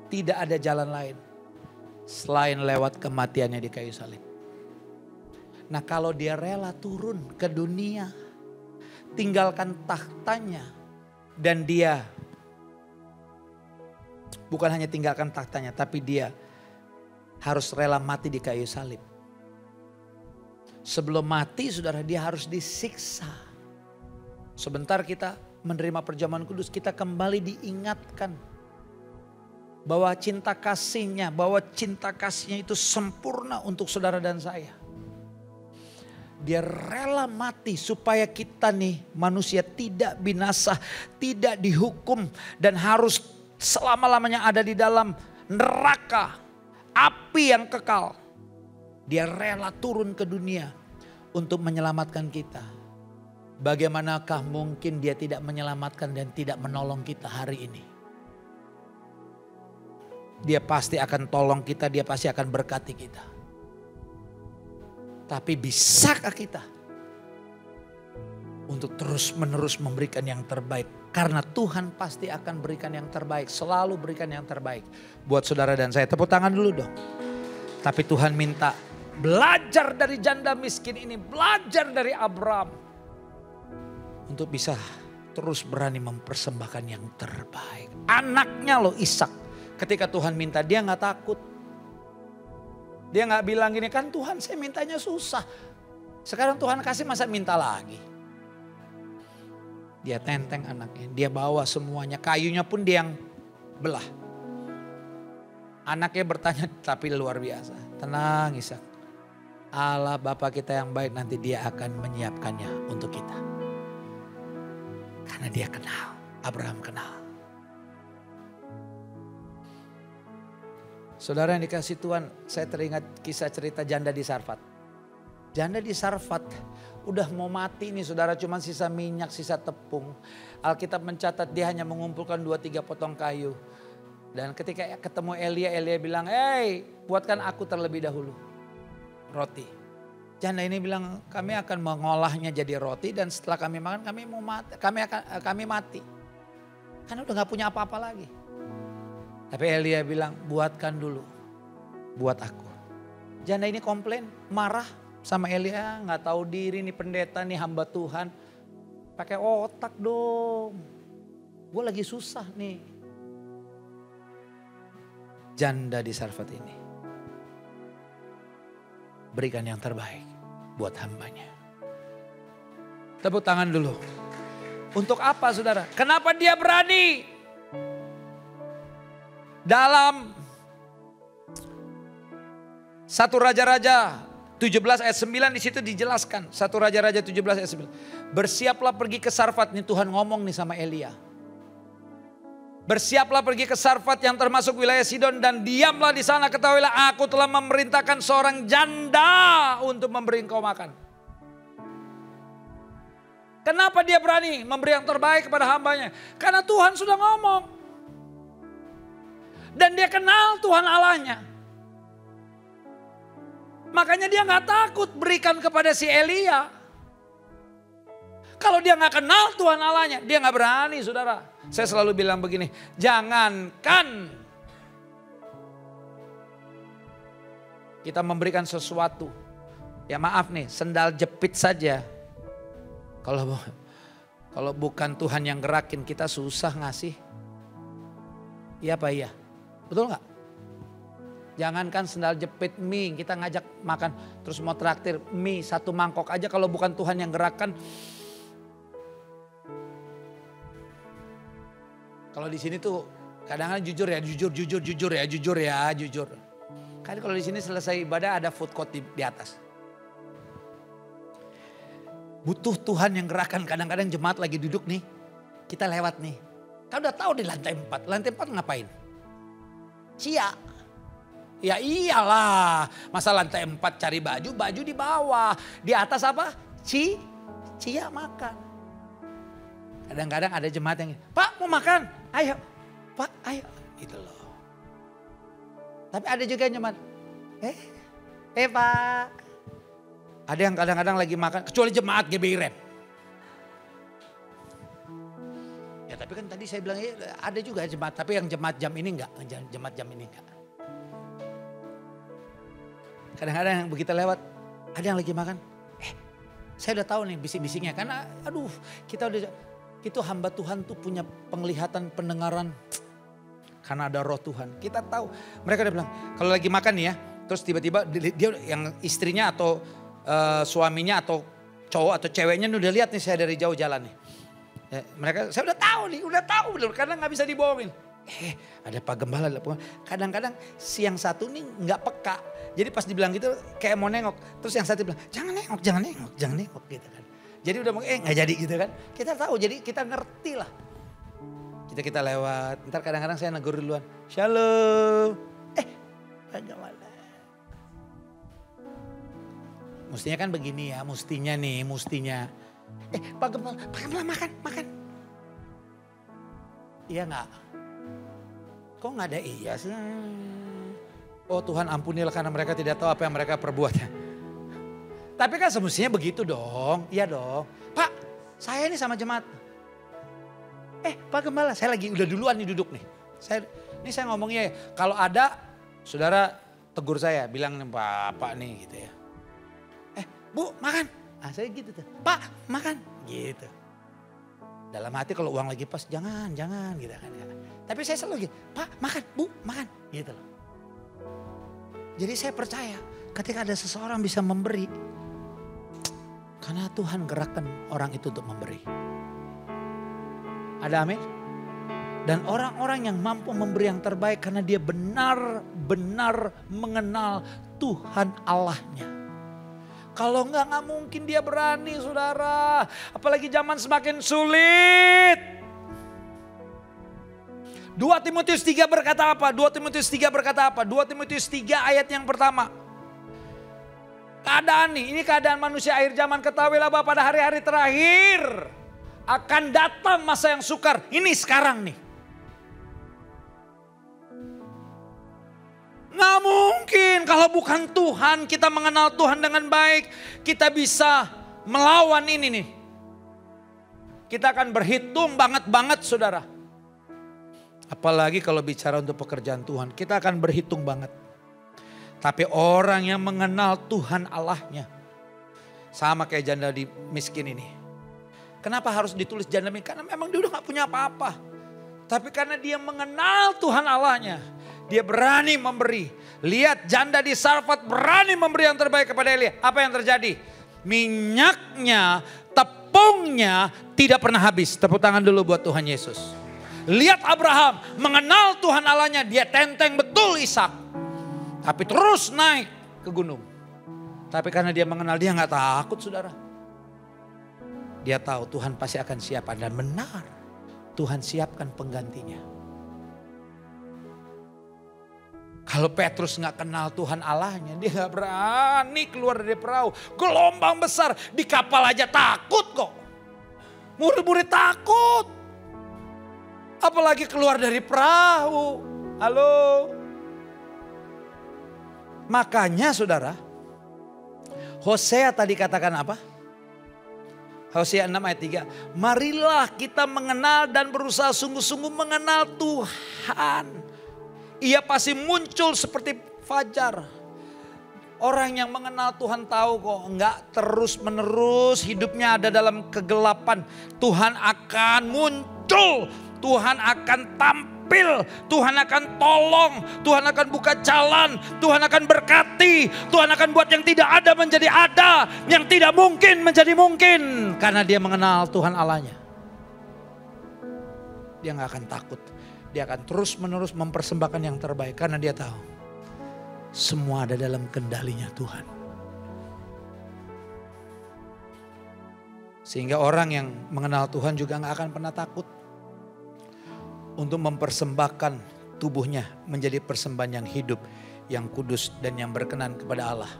Tidak ada jalan lain selain lewat kematiannya di kayu salib. Nah kalau dia rela turun ke dunia, tinggalkan tahtanya, dan dia bukan hanya tinggalkan tahtanya, tapi dia harus rela mati di kayu salib. Sebelum mati saudara, dia harus disiksa. Sebentar kita menerima perjamuan kudus, kita kembali diingatkan bahwa cinta kasihnya itu sempurna untuk saudara dan saya. Dia rela mati supaya kita nih manusia tidak binasa, tidak dihukum dan harus selama-lamanya ada di dalam neraka, api yang kekal. Dia rela turun ke dunia untuk menyelamatkan kita. Bagaimanakah mungkin dia tidak menyelamatkan dan tidak menolong kita hari ini? Dia pasti akan tolong kita, dia pasti akan berkati kita. Tapi bisakah kita untuk terus menerus memberikan yang terbaik? Karena Tuhan pasti akan berikan yang terbaik, selalu berikan yang terbaik. Buat saudara dan saya, tepuk tangan dulu dong. Tapi Tuhan minta belajar dari janda miskin ini, belajar dari Abraham. Untuk bisa terus berani mempersembahkan yang terbaik. Anaknya loh Ishak. Ketika Tuhan minta, dia gak takut. Dia gak bilang gini, kan Tuhan saya mintanya susah. Sekarang Tuhan kasih masa minta lagi. Dia tenteng anaknya, dia bawa semuanya. Kayunya pun dia yang belah. Anaknya bertanya tapi luar biasa. Tenang Ishak. Allah Bapa kita yang baik nanti dia akan menyiapkannya untuk kita. Karena dia kenal, Abraham kenal. Saudara yang dikasih Tuhan, saya teringat kisah cerita janda di Sarfat. Janda di Sarfat udah mau mati nih saudara, cuma sisa minyak, sisa tepung. Alkitab mencatat dia hanya mengumpulkan 2-3 potong kayu. Dan ketika ketemu Elia bilang, "Hey, buatkan aku terlebih dahulu roti." Janda ini bilang, "Kami akan mengolahnya jadi roti dan setelah kami makan kami mati." Karena udah gak punya apa-apa lagi. Tapi Elia bilang, "Buatkan dulu buat aku." Janda ini komplain, marah sama Elia, gak tahu diri nih pendeta nih hamba Tuhan. Pakai otak dong, gue lagi susah nih. Janda di Sarfat ini berikan yang terbaik buat hambanya. Tepuk tangan dulu. Untuk apa saudara? Kenapa dia berani? Dalam 1 Raja-Raja 17 ayat 9 di situ dijelaskan. 1 Raja-Raja 17 ayat 9. Bersiaplah pergi ke Sarfat. Nih Tuhan ngomong nih sama Elia. Bersiaplah pergi ke Sarfat yang termasuk wilayah Sidon dan diamlah di sana. Ketahuilah aku telah memerintahkan seorang janda untuk memberi engkau makan. Kenapa dia berani memberi yang terbaik kepada hambanya? Karena Tuhan sudah ngomong. Dan dia kenal Tuhan Allahnya. Makanya dia gak takut berikan kepada si Elia. Kalau dia gak kenal Tuhan Allahnya, dia gak berani saudara. Saya selalu bilang begini, jangankan kita memberikan sesuatu. Ya maaf nih, sendal jepit saja. Kalau bukan Tuhan yang gerakin, kita susah ngasih. Iya apa iya? Betul gak? Jangankan sendal jepit mie, kita ngajak makan terus mau traktir mie 1 mangkok aja, kalau bukan Tuhan yang gerakkan. Kalau di sini tuh kadang-kadang jujur ya. Kan kalau di sini selesai ibadah ada food court di atas. Butuh Tuhan yang gerakkan. Kadang-kadang jemaat lagi duduk nih, kita lewat nih. Kan udah tahu di lantai 4. Lantai 4 ngapain? Cia. Ya iyalah, masa lantai 4 cari baju di bawah. Di atas apa? Cia makan. Kadang-kadang ada jemaat yang, Pak mau makan? Ayo, Pak ayo. Gitu loh. Tapi ada juga jemaat, Pak. Ada yang kadang-kadang lagi makan, kecuali jemaat GBI Rem. Ya tapi kan tadi saya bilang ada juga jemaat, tapi yang jemaat jam ini enggak. Jemaat jam ini enggak. Kadang-kadang yang begitu lewat, ada yang lagi makan. Saya udah tahu nih bisik-bisiknya. Karena aduh kita udah, itu hamba Tuhan tuh punya penglihatan, pendengaran. Karena ada roh Tuhan. Kita tahu. Mereka udah bilang, kalau lagi makan nih ya. Terus tiba-tiba dia yang istrinya atau suaminya atau cowok atau ceweknya udah lihat nih saya dari jauh jalan nih. Mereka, saya udah tahu nih, bener. Karena gak bisa dibohongin. Ada Pak Gembala. Kadang-kadang si yang satu nih gak peka. Jadi pas dibilang gitu kayak mau nengok. Terus yang satu bilang, jangan nengok gitu kan. Jadi udah gak jadi gitu kan. Kita tahu, jadi kita ngerti lah. Kita lewat, ntar kadang-kadang saya negur duluan. Shalom. Pak Gembala. Mestinya kan begini ya, mestinya. Pak Gembala makan. Iya gak? Kok gak ada iya sih? Oh Tuhan ampunilah karena mereka tidak tahu apa yang mereka perbuat. Tapi kan semestinya begitu dong. Iya dong. Pak saya ini sama jemaat. Pak Gembala saya lagi udah duluan nih duduk nih. Saya ngomongnya kalau ada saudara tegur saya. Bilang Bapak nih gitu ya. Bu makan. Saya gitu tuh. Pak makan. Gitu. Dalam hati kalau uang lagi pas jangan gitu kan. Tapi saya selalu gitu. Pak makan, Bu makan. Gitu loh. Jadi saya percaya ketika ada seseorang bisa memberi. Karena Tuhan gerakkan orang itu untuk memberi. Ada amin? Dan orang-orang yang mampu memberi yang terbaik karena dia benar-benar mengenal Tuhan Allahnya. Kalau enggak mungkin dia berani saudara. Apalagi zaman semakin sulit. 2 Timotius 3 berkata apa? 2 Timotius 3 ayat yang pertama. Keadaan nih, ini keadaan manusia akhir zaman. Ketahuilah bahwa pada hari-hari terakhir akan datang masa yang sukar. Ini sekarang nih. Nggak mungkin kalau bukan Tuhan, kita mengenal Tuhan dengan baik, kita bisa melawan ini nih. Kita akan berhitung banget saudara. Apalagi kalau bicara untuk pekerjaan Tuhan, kita akan berhitung banget. Tapi orang yang mengenal Tuhan Allahnya, sama kayak janda miskin ini. Kenapa harus ditulis janda miskin? Karena memang dia udah gak punya apa-apa. Tapi karena dia mengenal Tuhan Allahnya, dia berani memberi. Lihat janda di Sarfat berani memberi yang terbaik kepada Elia. Apa yang terjadi? Minyaknya tepat sombongnya tidak pernah habis. Tepuk tangan dulu buat Tuhan Yesus. Lihat Abraham mengenal Tuhan Allahnya, dia tenteng betul Ishak. Tapi terus naik ke gunung. Tapi karena dia mengenal, dia gak takut saudara. Dia tahu Tuhan pasti akan siapkan, dan benar Tuhan siapkan penggantinya. Kalau Petrus gak kenal Tuhan Allahnya, dia gak berani keluar dari perahu. Gelombang besar, di kapal aja takut kok. Murid-murid takut. Apalagi keluar dari perahu. Halo. Makanya saudara, Hosea tadi katakan apa? Hosea 6 ayat 3. Marilah kita mengenal dan berusaha sungguh-sungguh mengenal Tuhan. Ia pasti muncul seperti fajar. Orang yang mengenal Tuhan tahu kok, enggak terus menerus hidupnya ada dalam kegelapan. Tuhan akan muncul, Tuhan akan tampil, Tuhan akan tolong, Tuhan akan buka jalan, Tuhan akan berkati, Tuhan akan buat yang tidak ada menjadi ada, yang tidak mungkin menjadi mungkin. Karena dia mengenal Tuhan Allahnya. Dia gak akan takut. Dia akan terus menerus mempersembahkan yang terbaik. Karena dia tahu semua ada dalam kendalinya Tuhan. Sehingga orang yang mengenal Tuhan juga gak akan pernah takut untuk mempersembahkan tubuhnya menjadi persembahan yang hidup, yang kudus dan yang berkenan kepada Allah.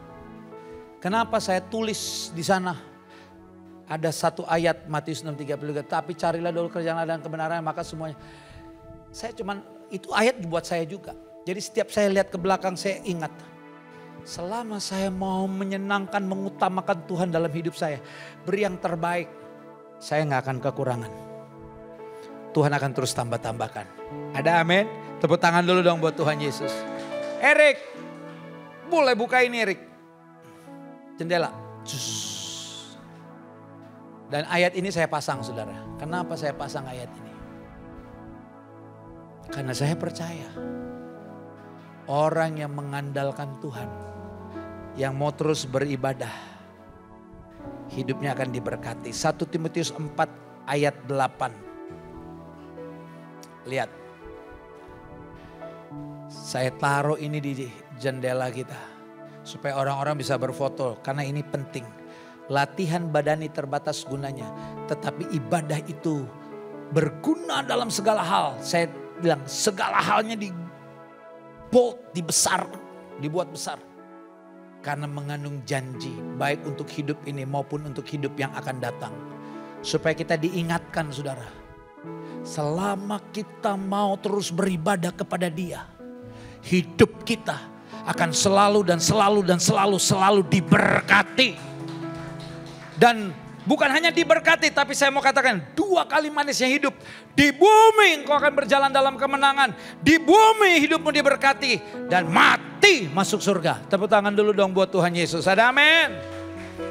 Kenapa saya tulis di sana? Ada satu ayat Matius 6:33, tapi carilah dulu kerajaan Allah dan kebenaran maka semuanya. Saya cuman, itu ayat dibuat saya juga. Jadi setiap saya lihat ke belakang saya ingat. Selama saya mau menyenangkan, mengutamakan Tuhan dalam hidup saya. Beri yang terbaik, saya gak akan kekurangan. Tuhan akan terus tambah-tambahkan. Ada amin? Tepuk tangan dulu dong buat Tuhan Yesus. Erik, boleh buka ini Erik. Jendela. Dan ayat ini saya pasang saudara. Kenapa saya pasang ayat ini? Karena saya percaya orang yang mengandalkan Tuhan, yang mau terus beribadah, hidupnya akan diberkati. 1 Timotius 4 ayat 8. Lihat. Saya taruh ini di jendela kita. Supaya orang-orang bisa berfoto. Karena ini penting. Latihan badani terbatas gunanya. Tetapi ibadah itu berguna dalam segala hal. Saya bilang segala halnya dibuat besar. Karena mengandung janji baik untuk hidup ini maupun untuk hidup yang akan datang. Supaya kita diingatkan saudara. Selama kita mau terus beribadah kepada Dia. Hidup kita akan selalu diberkati. Dan bukan hanya diberkati, tapi saya mau katakan 2 kali manisnya hidup. Di bumi engkau akan berjalan dalam kemenangan. Di bumi hidupmu diberkati. Dan mati masuk surga. Tepuk tangan dulu dong buat Tuhan Yesus. Ada amin.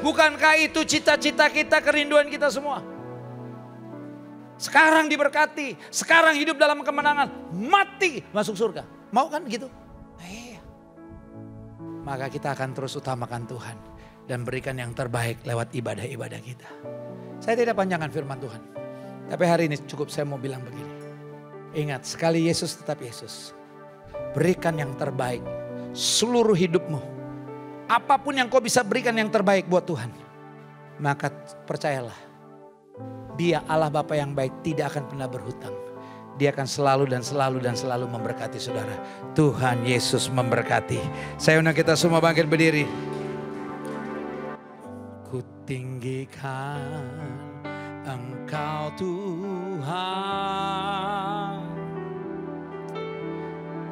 Bukankah itu cita-cita kita, kerinduan kita semua? Sekarang diberkati. Sekarang hidup dalam kemenangan. Mati masuk surga. Mau kan gitu? Iya. Maka kita akan terus utamakan Tuhan. Dan berikan yang terbaik lewat ibadah-ibadah kita. Saya tidak panjangkan firman Tuhan. Tapi hari ini cukup saya mau bilang begini. Ingat, sekali Yesus tetap Yesus. Berikan yang terbaik. Seluruh hidupmu. Apapun yang kau bisa berikan yang terbaik buat Tuhan. Maka percayalah. Dia Allah Bapa yang baik tidak akan pernah berhutang. Dia akan selalu memberkati saudara. Tuhan Yesus memberkati. Saya undang kita semua bangkit berdiri. Ku tinggikan Engkau Tuhan.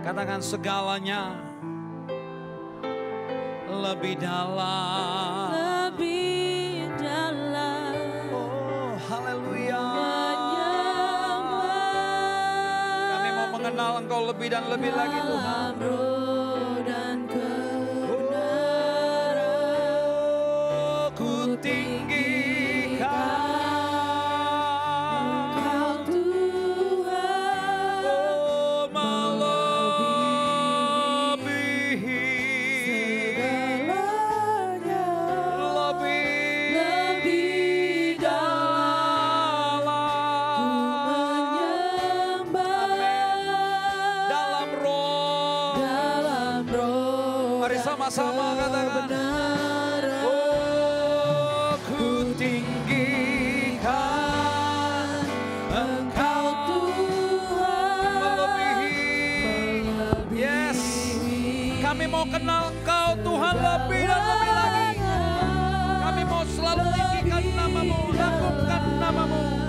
Katakan segalanya lebih dalam. Lebih dalam. Oh haleluya. Kami mau mengenal Engkau lebih dan lebih lagi Tuhan. bersama-sama katakan. Oh, ku tinggikan Engkau Tuhan melebihi. Yes, kami mau kenal Engkau Tuhan lebih dan lebih lagi. Kami mau selalu tinggikan nama-Mu, agungkan nama-Mu.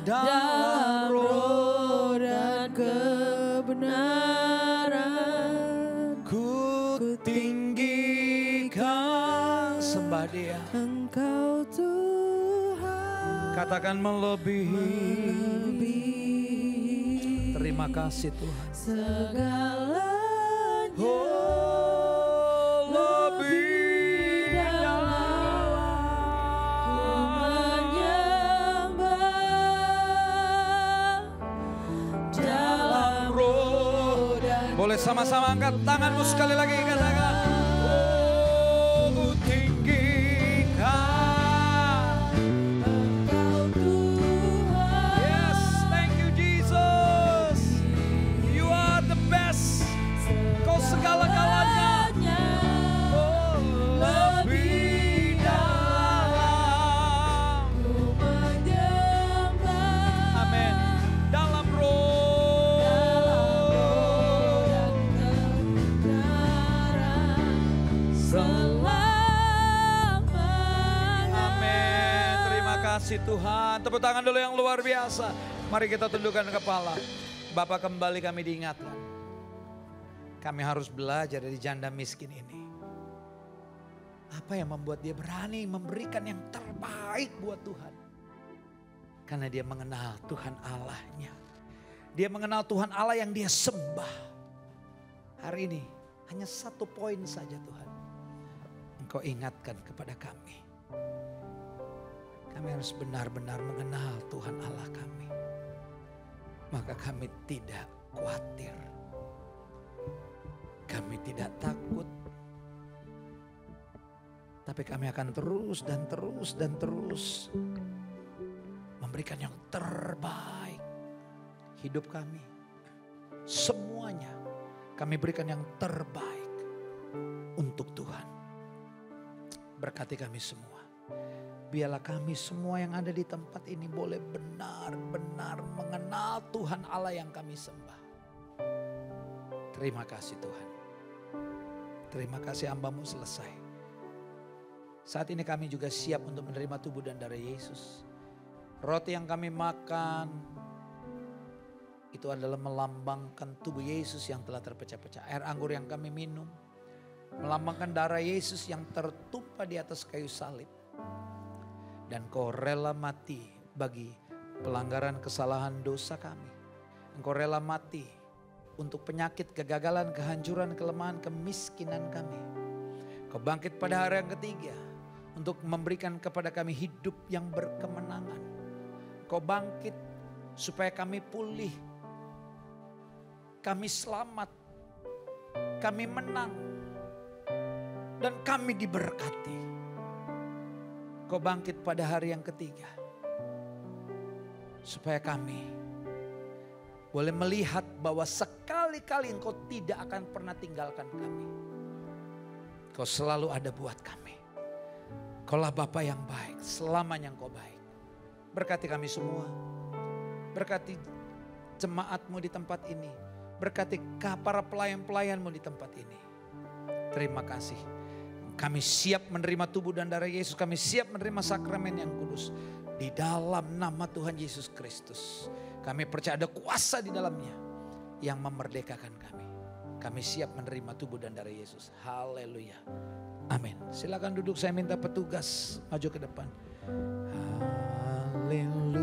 Dalam roh dan kebenaran ku tinggikan, sembah Dia. Engkau Tuhan, katakan melebihi. Terima kasih Tuhan. Segalanya lebih. Boleh sama-sama angkat tanganmu sekali lagi, katakan. Oh, ku tinggikan Engkau Tuhan. Yes, thank you Jesus. You are the best. Kau segala-galanya. Oh, lebih dalam. Amin. Dalam roh. Kasih Tuhan, tepuk tangan dulu yang luar biasa. Mari kita tundukkan kepala. Bapa, kembali kami diingatkan. Kami harus belajar dari janda miskin ini. Apa yang membuat dia berani memberikan yang terbaik buat Tuhan? Karena dia mengenal Tuhan Allahnya. Dia mengenal Tuhan Allah yang dia sembah. Hari ini hanya satu poin saja Tuhan. Engkau ingatkan kepada kami. Kami harus benar-benar mengenal Tuhan Allah kami. Maka kami tidak khawatir. Kami tidak takut. Tapi kami akan terus dan terus dan terus memberikan yang terbaik. Hidup kami, semuanya kami berikan yang terbaik untuk Tuhan. Berkati kami semua. Biarlah kami semua yang ada di tempat ini boleh benar-benar mengenal Tuhan Allah yang kami sembah. Terima kasih Tuhan. Terima kasih hamba-Mu selesai. Saat ini kami juga siap untuk menerima tubuh dan darah Yesus. Roti yang kami makan itu adalah melambangkan tubuh Yesus yang telah terpecah-pecah. Air anggur yang kami minum melambangkan darah Yesus yang tertumpah di atas kayu salib. Dan Kau rela mati bagi pelanggaran kesalahan dosa kami. Engkau rela mati untuk penyakit, kegagalan, kehancuran, kelemahan, kemiskinan kami. Kau bangkit pada hari yang ketiga untuk memberikan kepada kami hidup yang berkemenangan. Kau bangkit supaya kami pulih kami selamat, kami menang, dan kami diberkati. Kau bangkit pada hari yang ketiga, supaya kami boleh melihat bahwa sekali-kali Engkau tidak akan pernah tinggalkan kami. Kau selalu ada buat kami. Kaulah Bapa yang baik, selamanya Engkau baik. Berkati kami semua, berkati jemaat-Mu di tempat ini, berkati para pelayan-pelayan-Mu di tempat ini. Terima kasih. Kami siap menerima tubuh dan darah Yesus, kami siap menerima sakramen yang kudus. Di dalam nama Tuhan Yesus Kristus, kami percaya ada kuasa di dalamnya yang memerdekakan kami. Kami siap menerima tubuh dan darah Yesus. Haleluya. Amin. Silakan duduk, saya minta petugas maju ke depan. Haleluya.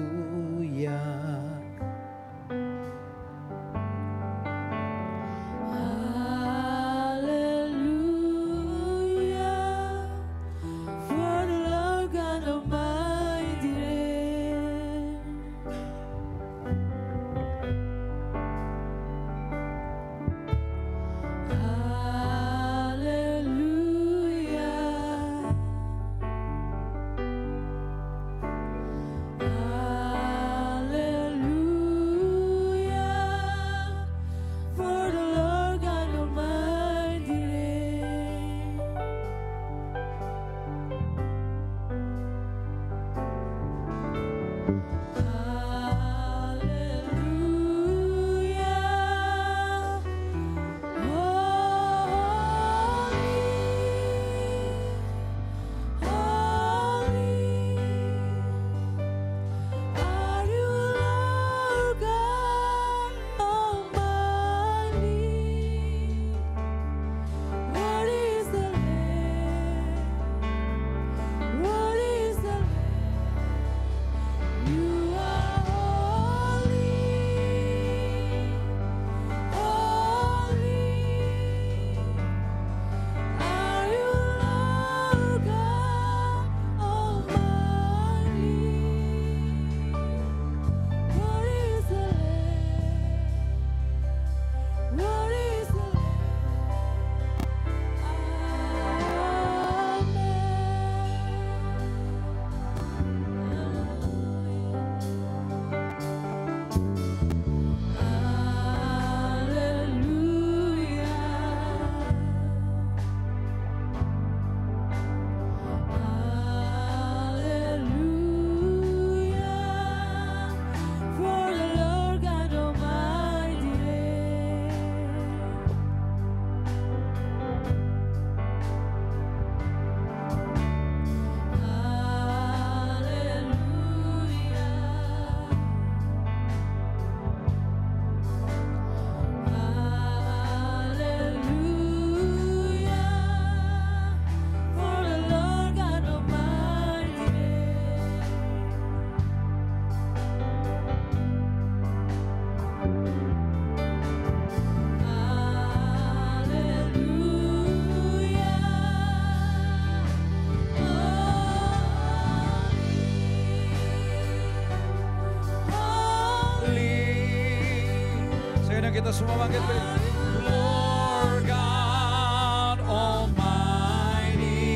Kita semua bangkit berdiri. Lord God Almighty,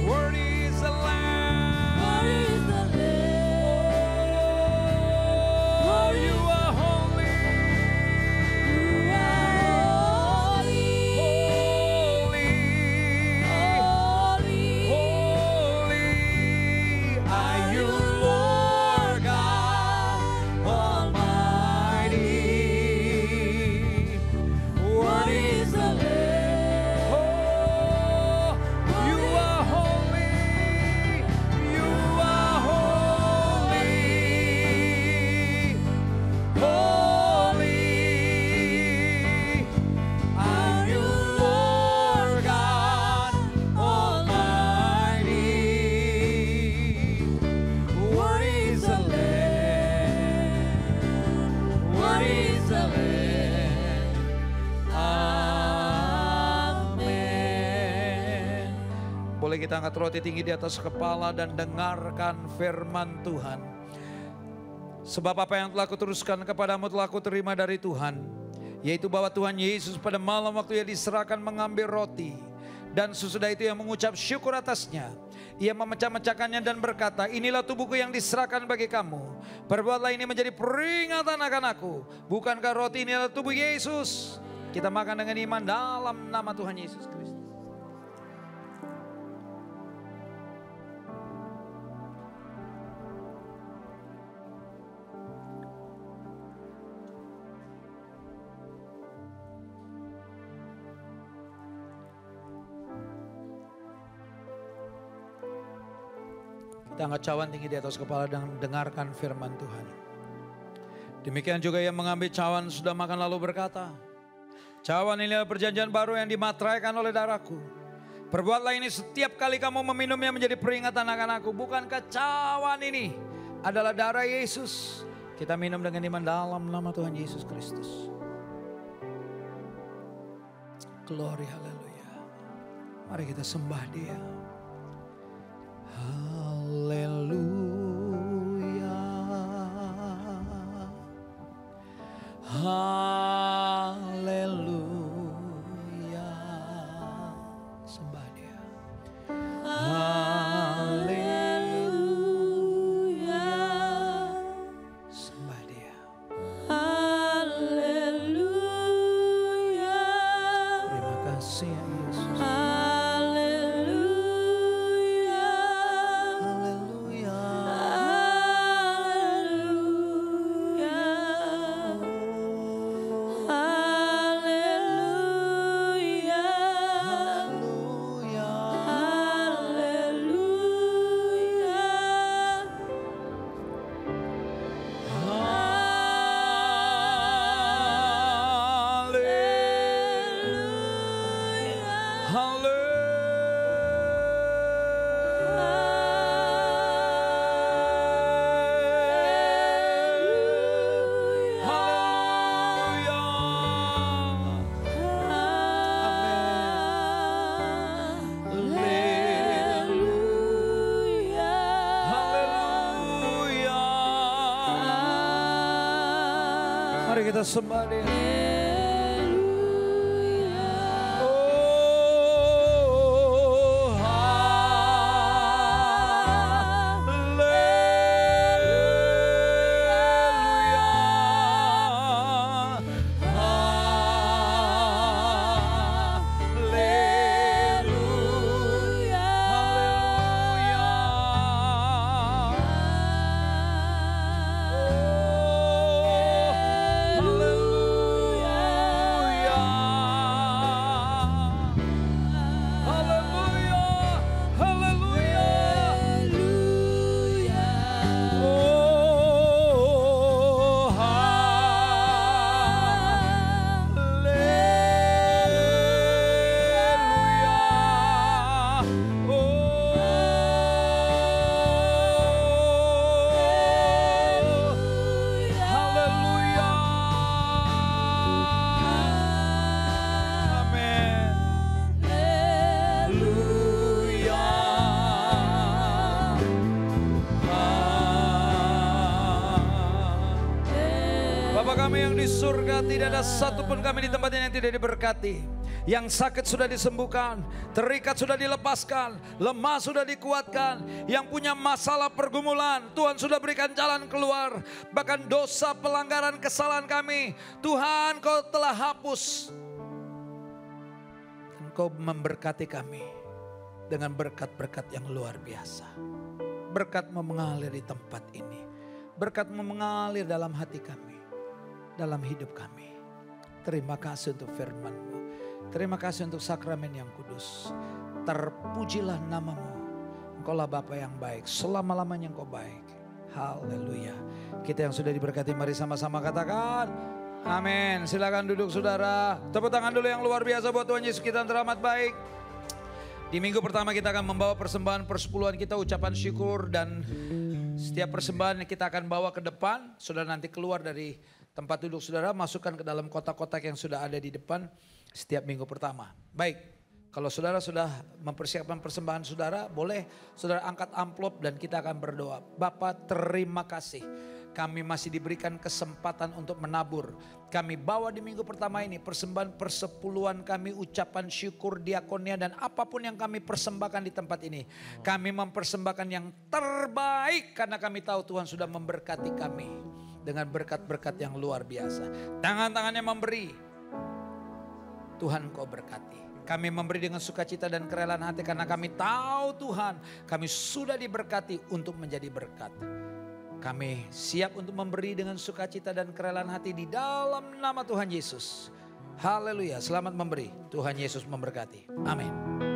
worthy is the Lamb. Worthy is the Lamb. Oh, you are holy. You are holy. Holy. Holy. Holy. Are you Lord God Almighty? Boleh kita angkat roti tinggi di atas kepala dan dengarkan firman Tuhan. Sebab apa yang telah kuteruskan kepadamu telah kuterima dari Tuhan, Yaitu bahwa Tuhan Yesus pada malam waktu ia diserahkan mengambil roti. Dan sesudah itu ia mengucap syukur atasnya. Ia memecah-mecahkannya dan berkata, inilah tubuhku yang diserahkan bagi kamu. Perbuatlah ini menjadi peringatan akan aku. Bukankah roti ini adalah tubuh Yesus? Kita makan dengan iman dalam nama Tuhan Yesus Kristus. Kita angkat cawan tinggi di atas kepala dan dengarkan firman Tuhan. Demikian juga yang mengambil cawan sudah makan lalu berkata, cawan ini adalah perjanjian baru yang dimateraikan oleh darahku. Perbuatlah ini setiap kali kamu meminumnya menjadi peringatan akan aku. Bukankah cawan ini adalah darah Yesus? Kita minum dengan iman dalam nama Tuhan Yesus Kristus. Glory, haleluya. Mari kita sembah Dia. Haleluya, haleluya, sembah Dia. Haleluya, sembah Dia. Haleluya. Terima kasih ya Yesus. Mari kita sembah Dia. Oh, haleluya. Haleluya. Bapa kami yang di surga, tidak ada satupun kami di tempat ini yang tidak diberkati. Yang sakit sudah disembuhkan, terikat sudah dilepaskan, lemah sudah dikuatkan. Yang punya masalah pergumulan, Tuhan sudah berikan jalan keluar. Bahkan dosa, pelanggaran, kesalahan kami, Tuhan Kau telah hapus. Dan Kau memberkati kami dengan berkat-berkat yang luar biasa. Berkat-Mu mengalir di tempat ini. Berkat-Mu mengalir dalam hati kami, dalam hidup kami. Terima kasih untuk firman-Mu. Terima kasih untuk sakramen yang kudus. Terpujilah nama-Mu. Engkaulah Bapa yang baik, selama-lamanya Engkau baik. Haleluya. Kita yang sudah diberkati, mari sama-sama katakan amin. Silakan duduk saudara. Tepuk tangan dulu yang luar biasa buat Tuhan Yesus kita yang teramat baik. Di minggu pertama kita akan membawa persembahan persepuluhan kita, ucapan syukur, dan setiap persembahan kita akan bawa ke depan. Saudara nanti keluar dari tempat duduk saudara, masukkan ke dalam kotak-kotak yang sudah ada di depan setiap minggu pertama. Baik, kalau saudara sudah mempersiapkan persembahan saudara, boleh saudara angkat amplop dan kita akan berdoa. Bapa, terima kasih kami masih diberikan kesempatan untuk menabur. Kami bawa di minggu pertama ini persembahan persepuluhan kami, ucapan syukur, diakonia, dan apapun yang kami persembahkan di tempat ini. Kami mempersembahkan yang terbaik karena kami tahu Tuhan sudah memberkati kami dengan berkat-berkat yang luar biasa. Tangan-tangannya memberi, Tuhan kau berkati. Kami memberi dengan sukacita dan kerelaan hati karena kami tahu Tuhan kami sudah diberkati untuk menjadi berkat. Kami siap untuk memberi dengan sukacita dan kerelaan hati di dalam nama Tuhan Yesus. Haleluya, selamat memberi. Tuhan Yesus memberkati. Amin.